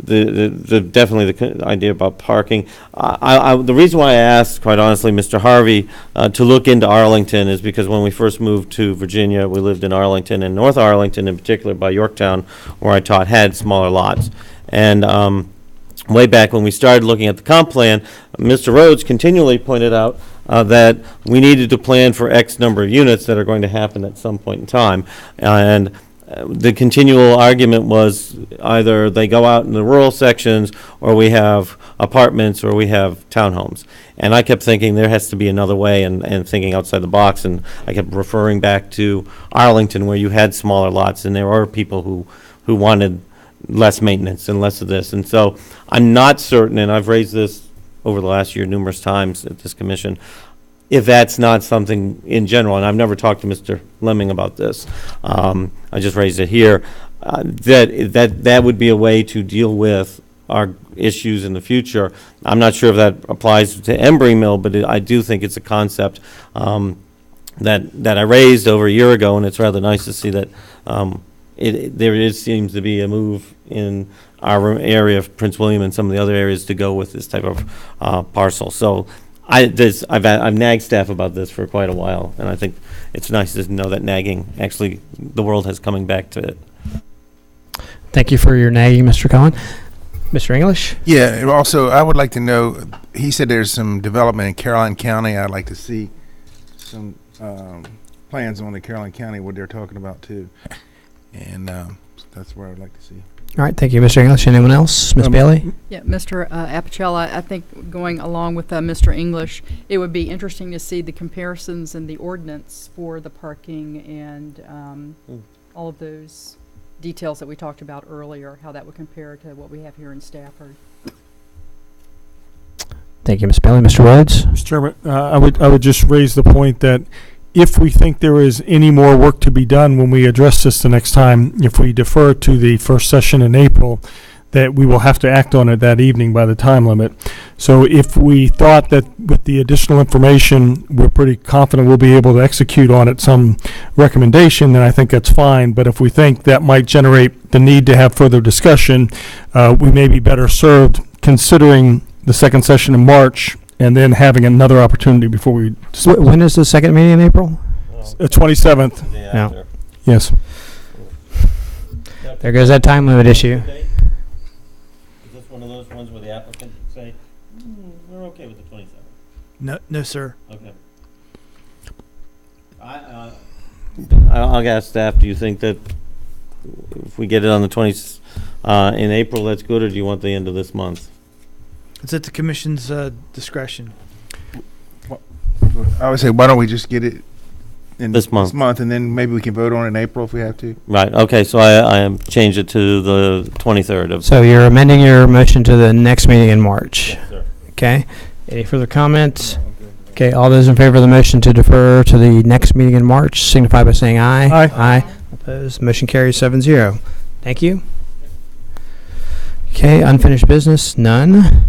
Definitely the idea about parking. The reason why I asked, quite honestly, Mr. Harvey, to look into Arlington is because when we first moved to Virginia, we lived in Arlington, and North Arlington in particular by Yorktown, where I taught, had smaller lots. And way back when we started looking at the comp plan, Mr. Rhodes continually pointed out that we needed to plan for X number of units that are going to happen at some point in time. And the continual argument was either they go out in the rural sections, or we have apartments, or we have townhomes. And I kept thinking there has to be another way, and thinking outside the box, and I kept referring back to Arlington, where you had smaller lots, and there are people who wanted less maintenance and less of this. And so I'm not certain, and I've raised this over the last year numerous times at this commission, if that's not something in general, and I've never talked to Mr. Lemming about this, I just raised it here, that would be a way to deal with our issues in the future. I'm not sure if that applies to Embry Mill, but I do think it's a concept that I raised over a year ago, and it's rather nice to see that seems to be a move in our area of Prince William and some of the other areas to go with this type of parcel. So I've nagged staff about this for quite a while, and I think it's nice to know that nagging, actually, the world has coming back to it. Thank you for your nagging, Mr. Cohen. Mr. English? Yeah, and also, I would like to know, he said there's some development in Caroline County. I'd like to see some plans on the Caroline County, what they're talking about, too. And that's where I would like to see. All right, thank you, Mr. English. Anyone else? Ms. Bailey? Yeah, Mr. Apicella, I think going along with Mr. English, it would be interesting to see the comparisons in the ordinance for the parking and all of those details that we talked about earlier, how that would compare to what we have here in Stafford. Thank you, Ms. Bailey. Mr. Rhodes? Mr. Chairman, I would just raise the point that if we think there is any more work to be done when we address this the next time, if we defer to the first session in April, that we will have to act on it that evening by the time limit. So if we thought that with the additional information, we're pretty confident we'll be able to execute on it some recommendation, then I think that's fine. But if we think that might generate the need to have further discussion, we may be better served considering the second session in March and then having another opportunity before we. When is the second meeting in April? 27th. Yeah. Yes. There goes that time limit issue. Is this one of those ones where the applicant can say, we're okay with the 27th? No, sir. Okay. I'll ask staff, do you think that if we get it on the 20th in April, that's good, or do you want the end of this month? It's at the commission's discretion. I would say, why don't we just get it in This month. and then maybe we can vote on it in April if we have to. Right, okay, so I changed it to the 23rd of. So you're amending your motion to the next meeting in March? Yes, sir. Okay. Any further comments? Okay, all those in favor of the motion to defer to the next meeting in March signify by saying aye. Aye. Aye. Opposed? Motion carries 7-0. Thank you. Okay, unfinished business, none.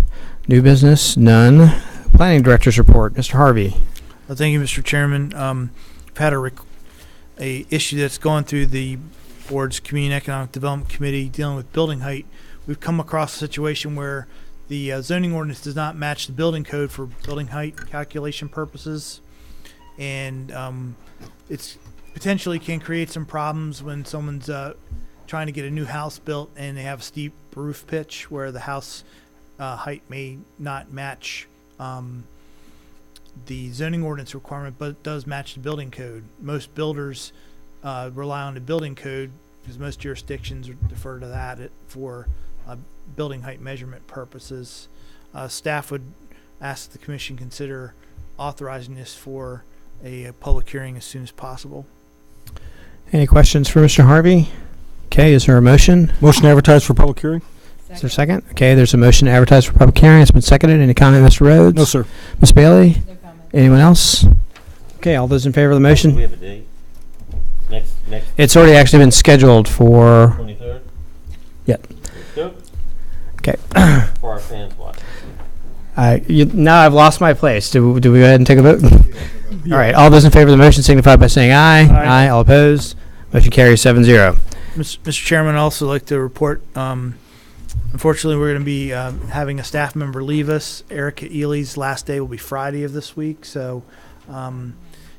New business, none. Planning Director's report, Mr. Harvey. Well, thank you, Mr. Chairman. I've had a issue that's gone through the board's Community and Economic Development Committee dealing with building height. We've come across a situation where the zoning ordinance does not match the building code for building height calculation purposes, and it's potentially can create some problems when someone's trying to get a new house built and they have a steep roof pitch where the house height may not match the zoning ordinance requirement, but it does match the building code. Most builders rely on the building code because most jurisdictions defer to that for building height measurement purposes. Staff would ask the commission consider authorizing this for a public hearing as soon as possible. Any questions for Mr. Harvey? Okay, is there a motion? Motion to advertise for public hearing? Is there a second? Okay, there's a motion to advertise for public hearing. It's been seconded. Any comment, Mr. Rhodes? No, sir. Ms. Bailey? No comment. Anyone else? Okay, all those in favor of the motion? Do we have a date? Next. It's already actually been scheduled for. 23rd? Yep. Okay. For our fans watching. Now I've lost my place. Do we go ahead and take a vote? All right, all those in favor of the motion signify by saying aye. Aye. All opposed? Motion carries 7-0. Mr. Chairman, I'd also like to report, unfortunately, we're going to be having a staff member leave us. Erica Ely's last day will be Friday of this week, so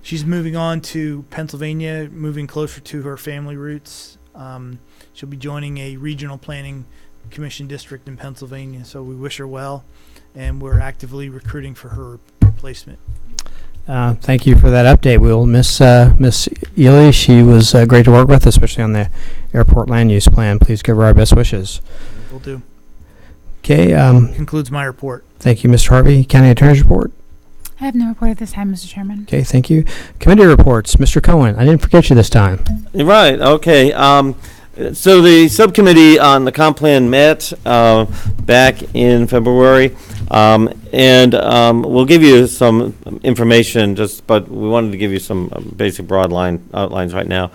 she's moving on to Pennsylvania, moving closer to her family roots. She'll be joining a regional planning commission district in Pennsylvania, so we wish her well, and we're actively recruiting for her replacement. Thank you for that update. We'll miss Miss Ely. She was great to work with, especially on the airport land use plan. Please give her our best wishes. Will do. Okay. Concludes my report. Thank you, Mr. Harvey. County Attorney's report. I have no report at this time, Mr. Chairman. Okay, thank you. Committee reports. Mr. Cohen, I didn't forget you this time. Right, okay. So the subcommittee on the comp plan met back in February, and we'll give you some information, but we wanted to give you some basic broad outlines right now.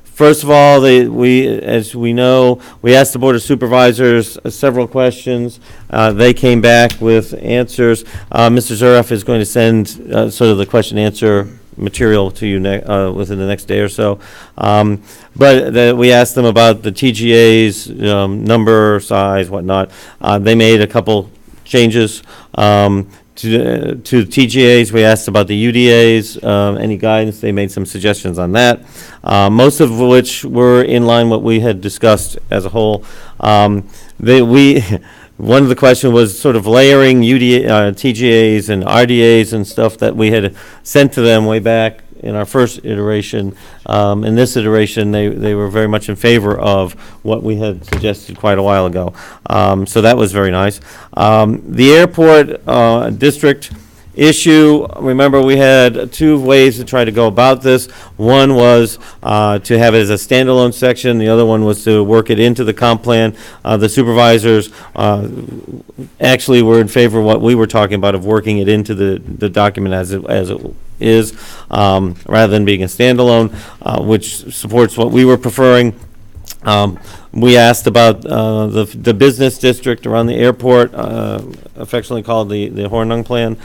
First of all, as we know, we asked the Board of Supervisors several questions. They came back with answers. Mr. Zuref is going to send sort of the question-answer material to you within the next day or so. But we asked them about the TGA's number, size, whatnot. They made a couple changes to TGAs. We asked about the UDAs, any guidance. They made some suggestions on that, most of which were in line what we had discussed as a whole. One of the questions was sort of layering TGAs and RDAs and stuff that we had sent to them way back in our first iteration. In this iteration, they were very much in favor of what we had suggested quite a while ago. So that was very nice. The airport district issue, remember we had two ways to try to go about this. One was to have it as a standalone section. The other one was to work it into the comp plan. The supervisors actually were in favor of what we were talking about, of working it into the document as it is, rather than being a standalone, which supports what we were preferring. We asked about the business district around the airport, affectionately called the Hornung Plan,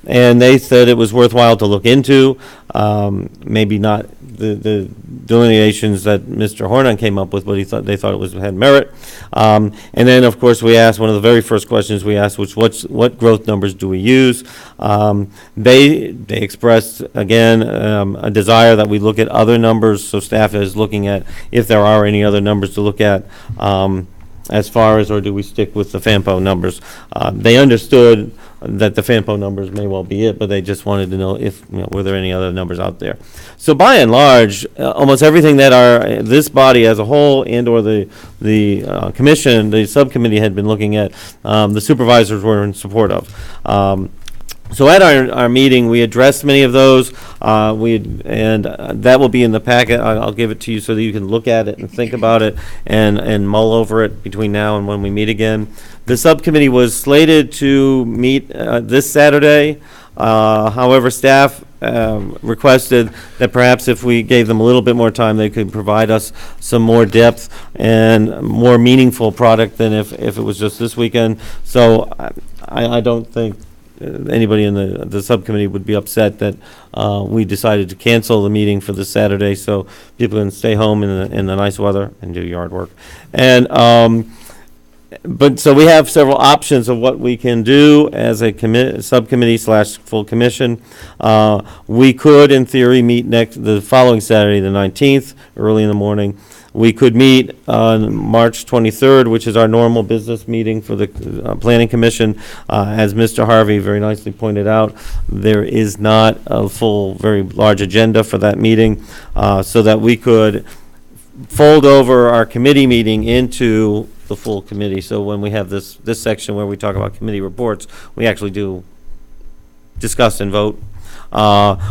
and they said it was worthwhile to look into. Maybe not the delineations that Mr. Hornung came up with, but they thought it had merit. And then, of course, we asked one of the very first questions we asked, what growth numbers do we use? They expressed again a desire that we look at other numbers. So staff is looking at if there are any other numbers to look at, as far as, or do we stick with the FAMPO numbers? They understood that the FAMPO numbers may well be it, but they just wanted to know if, were there any other numbers out there. So by and large, almost everything that this body as a whole and or the commission, the subcommittee had been looking at, the supervisors were in support of. So at our meeting, we addressed many of those, and that will be in the packet. I'll give it to you so that you can look at it and think about it and mull over it between now and when we meet again. The subcommittee was slated to meet this Saturday. However, staff requested that perhaps if we gave them a little bit more time, they could provide us some more depth and more meaningful product than if it was just this weekend. So I don't think anybody in the subcommittee would be upset that we decided to cancel the meeting for this Saturday so people can stay home in the nice weather and do yard work. And but so we have several options of what we can do as a subcommittee / full commission. We could, in theory, meet the following Saturday, the 19th, early in the morning. We could meet on March 23rd, which is our normal business meeting for the Planning Commission. As Mr. Harvey very nicely pointed out, there is not a full, very large agenda for that meeting, so that we could fold over our committee meeting into the full committee. So when we have this section where we talk about committee reports, we actually do discuss and vote.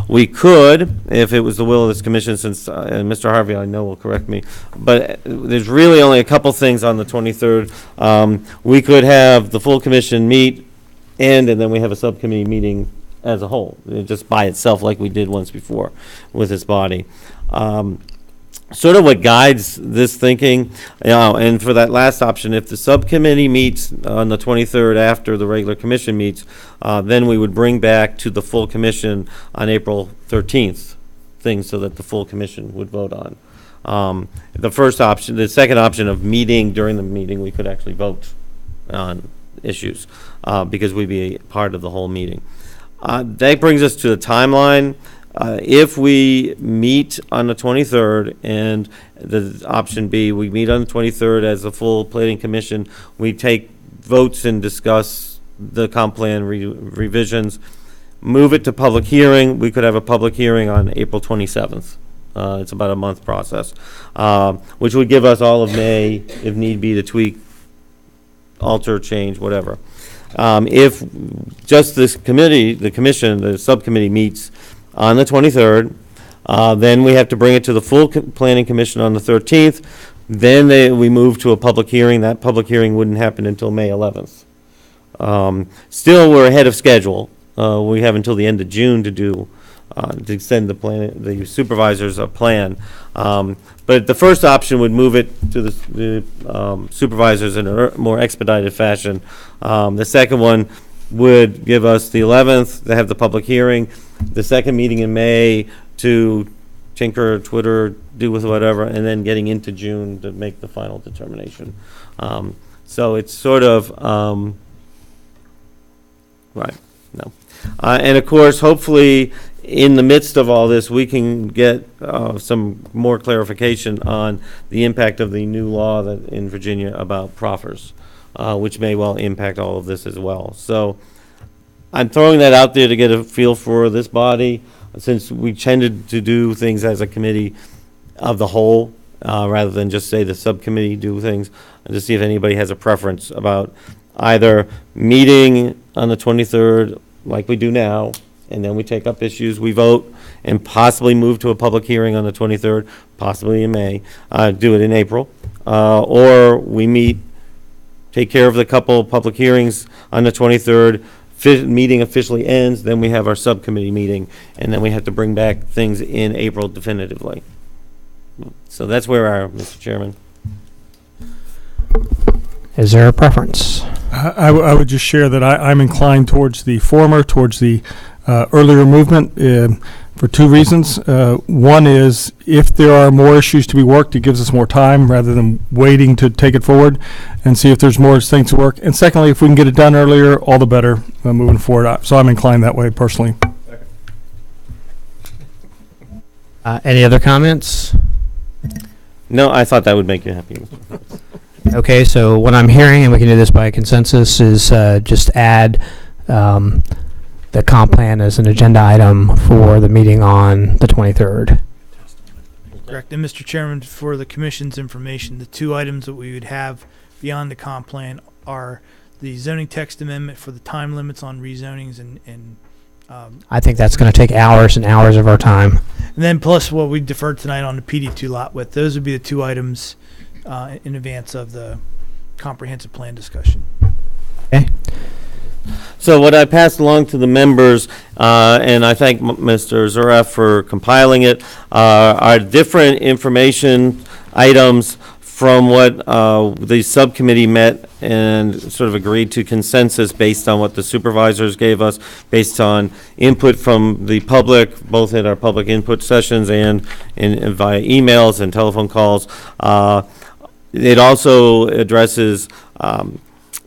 We could, if it was the will of this commission, since Mr. Harvey, I know, will correct me, but there's really only a couple things on the 23rd. We could have the full commission meet, and then we have a subcommittee meeting as a whole, just by itself, like we did once before with this body. Sort of what guides this thinking, and for that last option, if the subcommittee meets on the 23rd after the regular commission meets, then we would bring back to the full commission on April 13th things so that the full commission would vote on. The second option of meeting during the meeting, we could actually vote on issues because we'd be a part of the whole meeting. That brings us to the timeline. If we meet on the 23rd, and the option B, we meet on the 23rd as a full planning commission, we take votes and discuss the comp plan revisions, move it to public hearing. We could have a public hearing on April 27th. It's about a month process, which would give us all of May, if need be, to tweak, alter, change, whatever. If just this committee, the commission, the subcommittee meets on the 23rd, Then we have to bring it to the full planning commission on the 13th. Then we move to a public hearing. That public hearing wouldn't happen until May 11th. Still, we're ahead of schedule. We have until the end of June to send the supervisors a plan. But the first option would move it to the supervisors in a more expedited fashion. The second one would give us the 11th to have the public hearing, the second meeting in May to tinker, twitter, do with whatever, and then getting into June to make the final determination. So it's sort of, right, no. And of course, hopefully, in the midst of all this, we can get some more clarification on the impact of the new law in Virginia about proffers, which may well impact all of this as well. So I'm throwing that out there to get a feel for this body, since we tended to do things as a committee of the whole, rather than just say the subcommittee do things, and to see if anybody has a preference about either meeting on the 23rd like we do now, and then we take up issues, we vote, and possibly move to a public hearing on the 23rd, possibly in May, do it in April, or we meet, take care of the couple public hearings on the 23rd, meeting officially ends, then we have our subcommittee meeting, and then we have to bring back things in April definitively. So that's where we are, Mr. Chairman. Is there a preference? I would just share that I'm inclined towards the former, towards the earlier movement, for two reasons. One is, if there are more issues to be worked, it gives us more time rather than waiting to take it forward and see if there's more things to work. And secondly, if we can get it done earlier, all the better moving forward. So I'm inclined that way personally. Any other comments? No, I thought that would make you happy. Okay, so what I'm hearing, and we can do this by consensus, is just add the comp plan as an agenda item for the meeting on the 23rd. Correct. And Mr. Chairman, for the commission's information, the two items that we would have beyond the comp plan are the zoning text amendment for the time limits on rezonings and I think that's going to take hours and hours of our time. and then plus what we deferred tonight on the PD2 lot width. Those would be the two items in advance of the comprehensive plan discussion. Okay. So what I passed along to the members, and I thank Mr. Zuraf for compiling it, are different information items from what the subcommittee met and sort of agreed to consensus based on what the supervisors gave us, based on input from the public, both in our public input sessions and via emails and telephone calls. It also addresses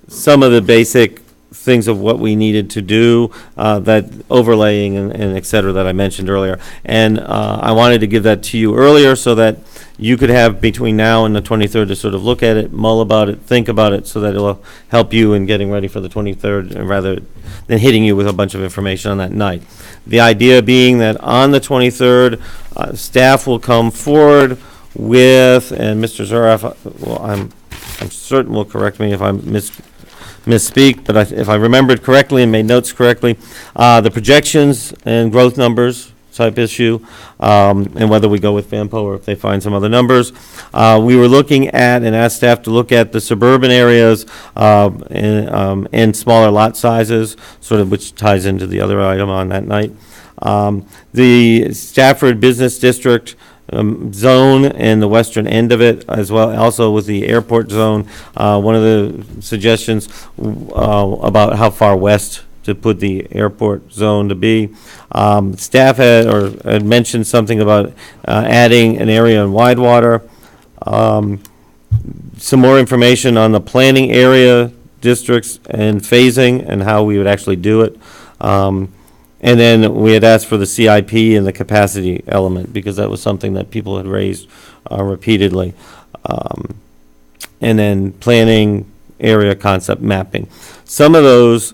some of the basic things of what we needed to do, that overlaying and et cetera that I mentioned earlier. And I wanted to give that to you earlier so that you could have between now and the 23rd to sort of look at it, mull about it, think about it, so that it'll help you in getting ready for the 23rd, rather than hitting you with a bunch of information on that night. The idea being that on the 23rd, staff will come forward with, and Mr. Zuraf, well, I'm certain will correct me if I misspeak, but if I remembered correctly and made notes correctly, the projections and growth numbers type issue, and whether we go with FAMPO or if they find some other numbers. We were looking at and asked staff to look at the suburban areas and smaller lot sizes, sort of which ties into the other item on that night. The Stafford Business District zone and the western end of it, as well also with the airport zone. One of the suggestions about how far west to put the airport zone to be. Staff had mentioned something about adding an area in Widewater. Some more information on the planning area districts and phasing and how we would actually do it. And then we had asked for the CIP and the capacity element, because that was something that people had raised repeatedly. And then planning, area concept mapping. Some of those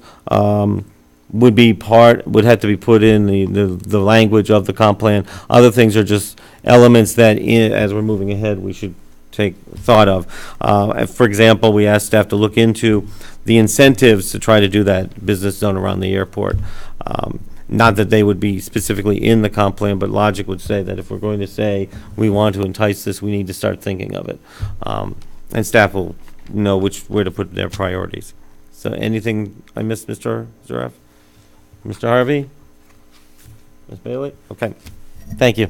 would have to be put in the language of the comp plan. Other things are just elements that, as we're moving ahead, we should take thought of. For example, we asked staff to look into the incentives to try to do that business zone around the airport. not that they would be specifically in the comp plan, but logic would say that if we're going to say we want to entice this, we need to start thinking of it. And staff will know where to put their priorities. So anything I missed, Mr. Zaref? Mr. Harvey? Ms. Bailey? Okay. Thank you.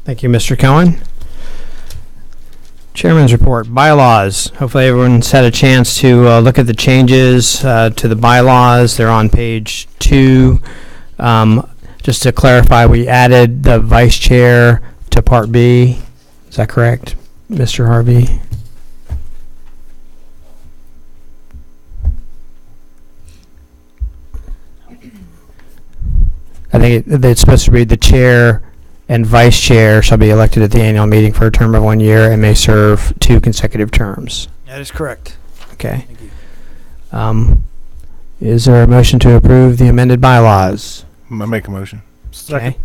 Thank you, Mr. Cohen. Chairman's report, bylaws. Hopefully everyone's had a chance to look at the changes to the bylaws. They're on page 2. Just to clarify, we added the vice chair to part B. Is that correct, Mr. Harvey? I think it's supposed to read the chair and vice chair shall be elected at the annual meeting for a term of 1 year and may serve 2 consecutive terms. That is correct. Okay. Thank you. Is there a motion to approve the amended bylaws? I make a motion. Okay.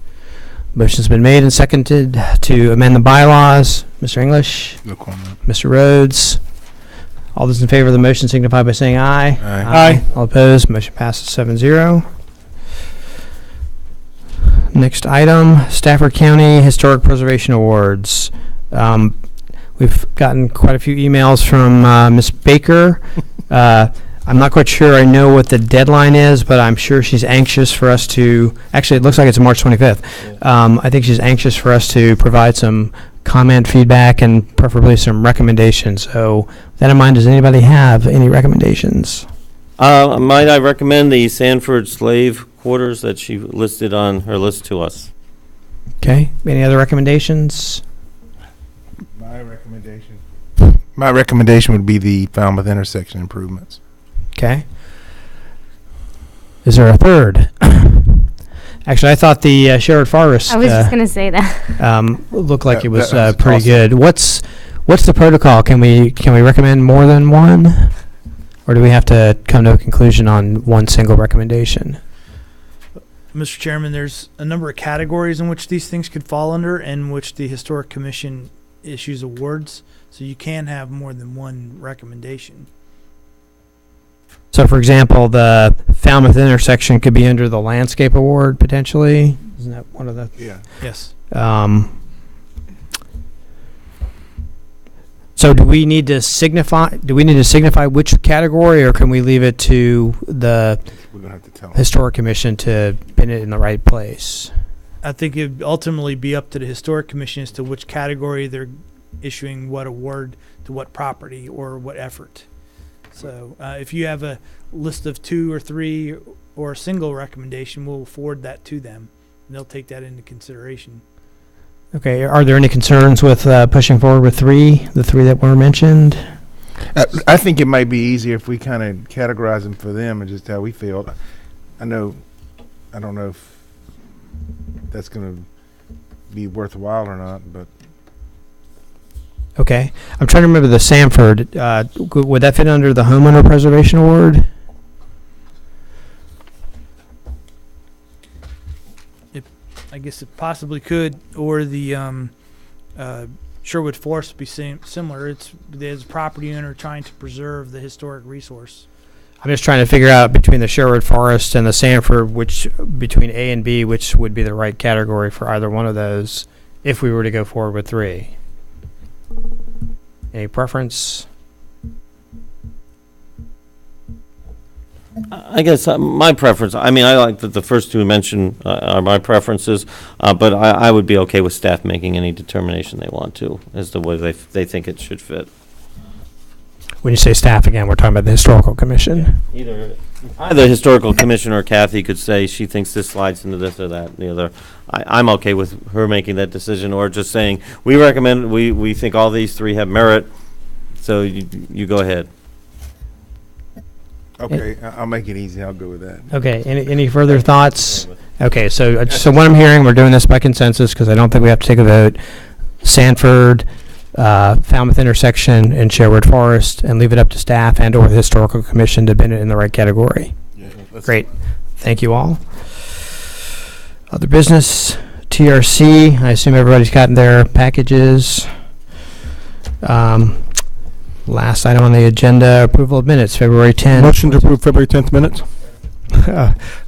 Motion's been made and seconded to amend the bylaws. Mr. English? No comment. Mr. Rhodes? All those in favor of the motion signify by saying aye. Aye. All opposed? Motion passes 7-0. Next item, Stafford County Historic Preservation Awards. We've gotten quite a few emails from Ms. Baker. I'm not quite sure I know what the deadline is, but I'm sure she's anxious for us to, actually it looks like it's March 25th. I think she's anxious for us to provide some comment, feedback, and preferably some recommendations. So with that in mind, does anybody have any recommendations? Might I recommend the Sanford slave quarters that she listed on her list to us? Okay. Any other recommendations? My recommendation would be the Falmouth intersection improvements. Okay. Is there a third? Actually, I thought the Sherwood Forest. I was just going to say that. Looked like it was that's pretty awesome. good. What's the protocol? Can we recommend more than one, or do we have to come to a conclusion on one single recommendation? Mr. Chairman, there's a number of categories in which these things could fall under and which the Historic Commission issues awards, so you can have more than one recommendation. So, for example, the Falmouth intersection could be under the landscape award potentially. Isn't that one of the? Yeah. Yes. So, do we need to signify which category, or can we leave it to the We're gonna have to tell them. Historic Commission to pin it in the right place? I think it'd ultimately be up to the Historic Commission as to which category they're issuing what award to what property or what effort. So if you have a list of 2 or 3 or a single recommendation, we'll forward that to them, and they'll take that into consideration. Okay. Are there any concerns with pushing forward with the 3 that were mentioned? I think it might be easier if we kind of categorize them for them and just how we feel. I don't know if that's going to be worthwhile or not, but. Okay. I'm trying to remember the Sanford. Would that fit under the Homeowner Preservation Award? I guess it possibly could, or the Sherwood Forest would be similar. There's a property owner trying to preserve the historic resource. I'm just trying to figure out between the Sherwood Forest and the Sanford, between A and B, which would be the right category for either one of those if we were to go forward with 3. Any preference? I guess my preference, I mean, I like that the first 2 mentioned are my preferences, but I would be okay with staff making any determination they want to as to whether they think it should fit. When you say staff, again, we're talking about the Historical Commission. Either Historical Commission or Kathy could say she thinks this slides into this or that and the other. I'm okay with her making that decision, or just saying, we recommend, we think all these 3 have merit, so you go ahead. Okay, I'll make it easy. I'll go with that. Okay. Any further thoughts? Okay. So what I'm hearing, we're doing this by consensus because I don't think we have to take a vote. Sanford, Falmouth intersection, and Sherwood Forest, and leave it up to staff and/or the Historical Commission to pin it in the right category. Yeah, Great. Thank you all. Other business, TRC. I assume everybody's gotten their packages. Last item on the agenda, approval of minutes, February 10th. Motion to approve February 10th minutes?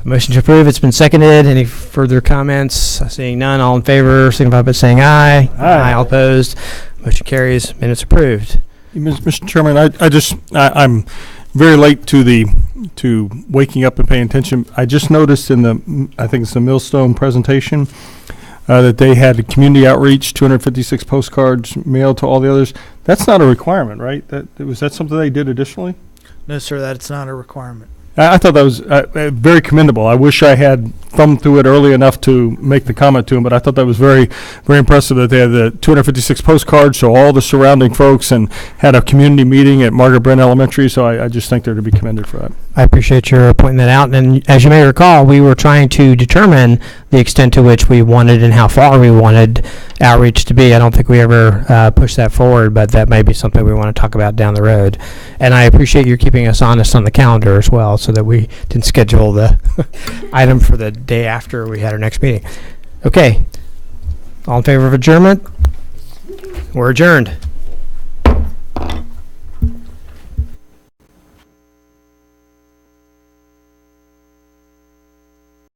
Motion to approve, it's been seconded. Any further comments? Seeing none, all in favor, signify by saying aye. Aye. All opposed. Motion carries, minutes approved. Mr. Chairman, I'm very late to waking up and paying attention. I just noticed I think it's the Millstone presentation, that they had a community outreach, 256 postcards mailed to all the others. That's not a requirement, right? Was that something they did additionally? No, sir, that's not a requirement. I thought that was very commendable. I wish I had thumbed through it early enough to make the comment to him, but I thought that was very, very impressive that they had the 256 postcards, so all the surrounding folks, and had a community meeting at Margaret Brent Elementary, so I just think they're to be commended for that. I appreciate your pointing that out. And as you may recall, we were trying to determine the extent to which we wanted and how far we wanted outreach to be. I don't think we ever pushed that forward, but that may be something we want to talk about down the road. And I appreciate you keeping us honest on the calendar as well, so that we didn't schedule the item for the day after we had our next meeting. Okay. All in favor of adjournment? We're adjourned.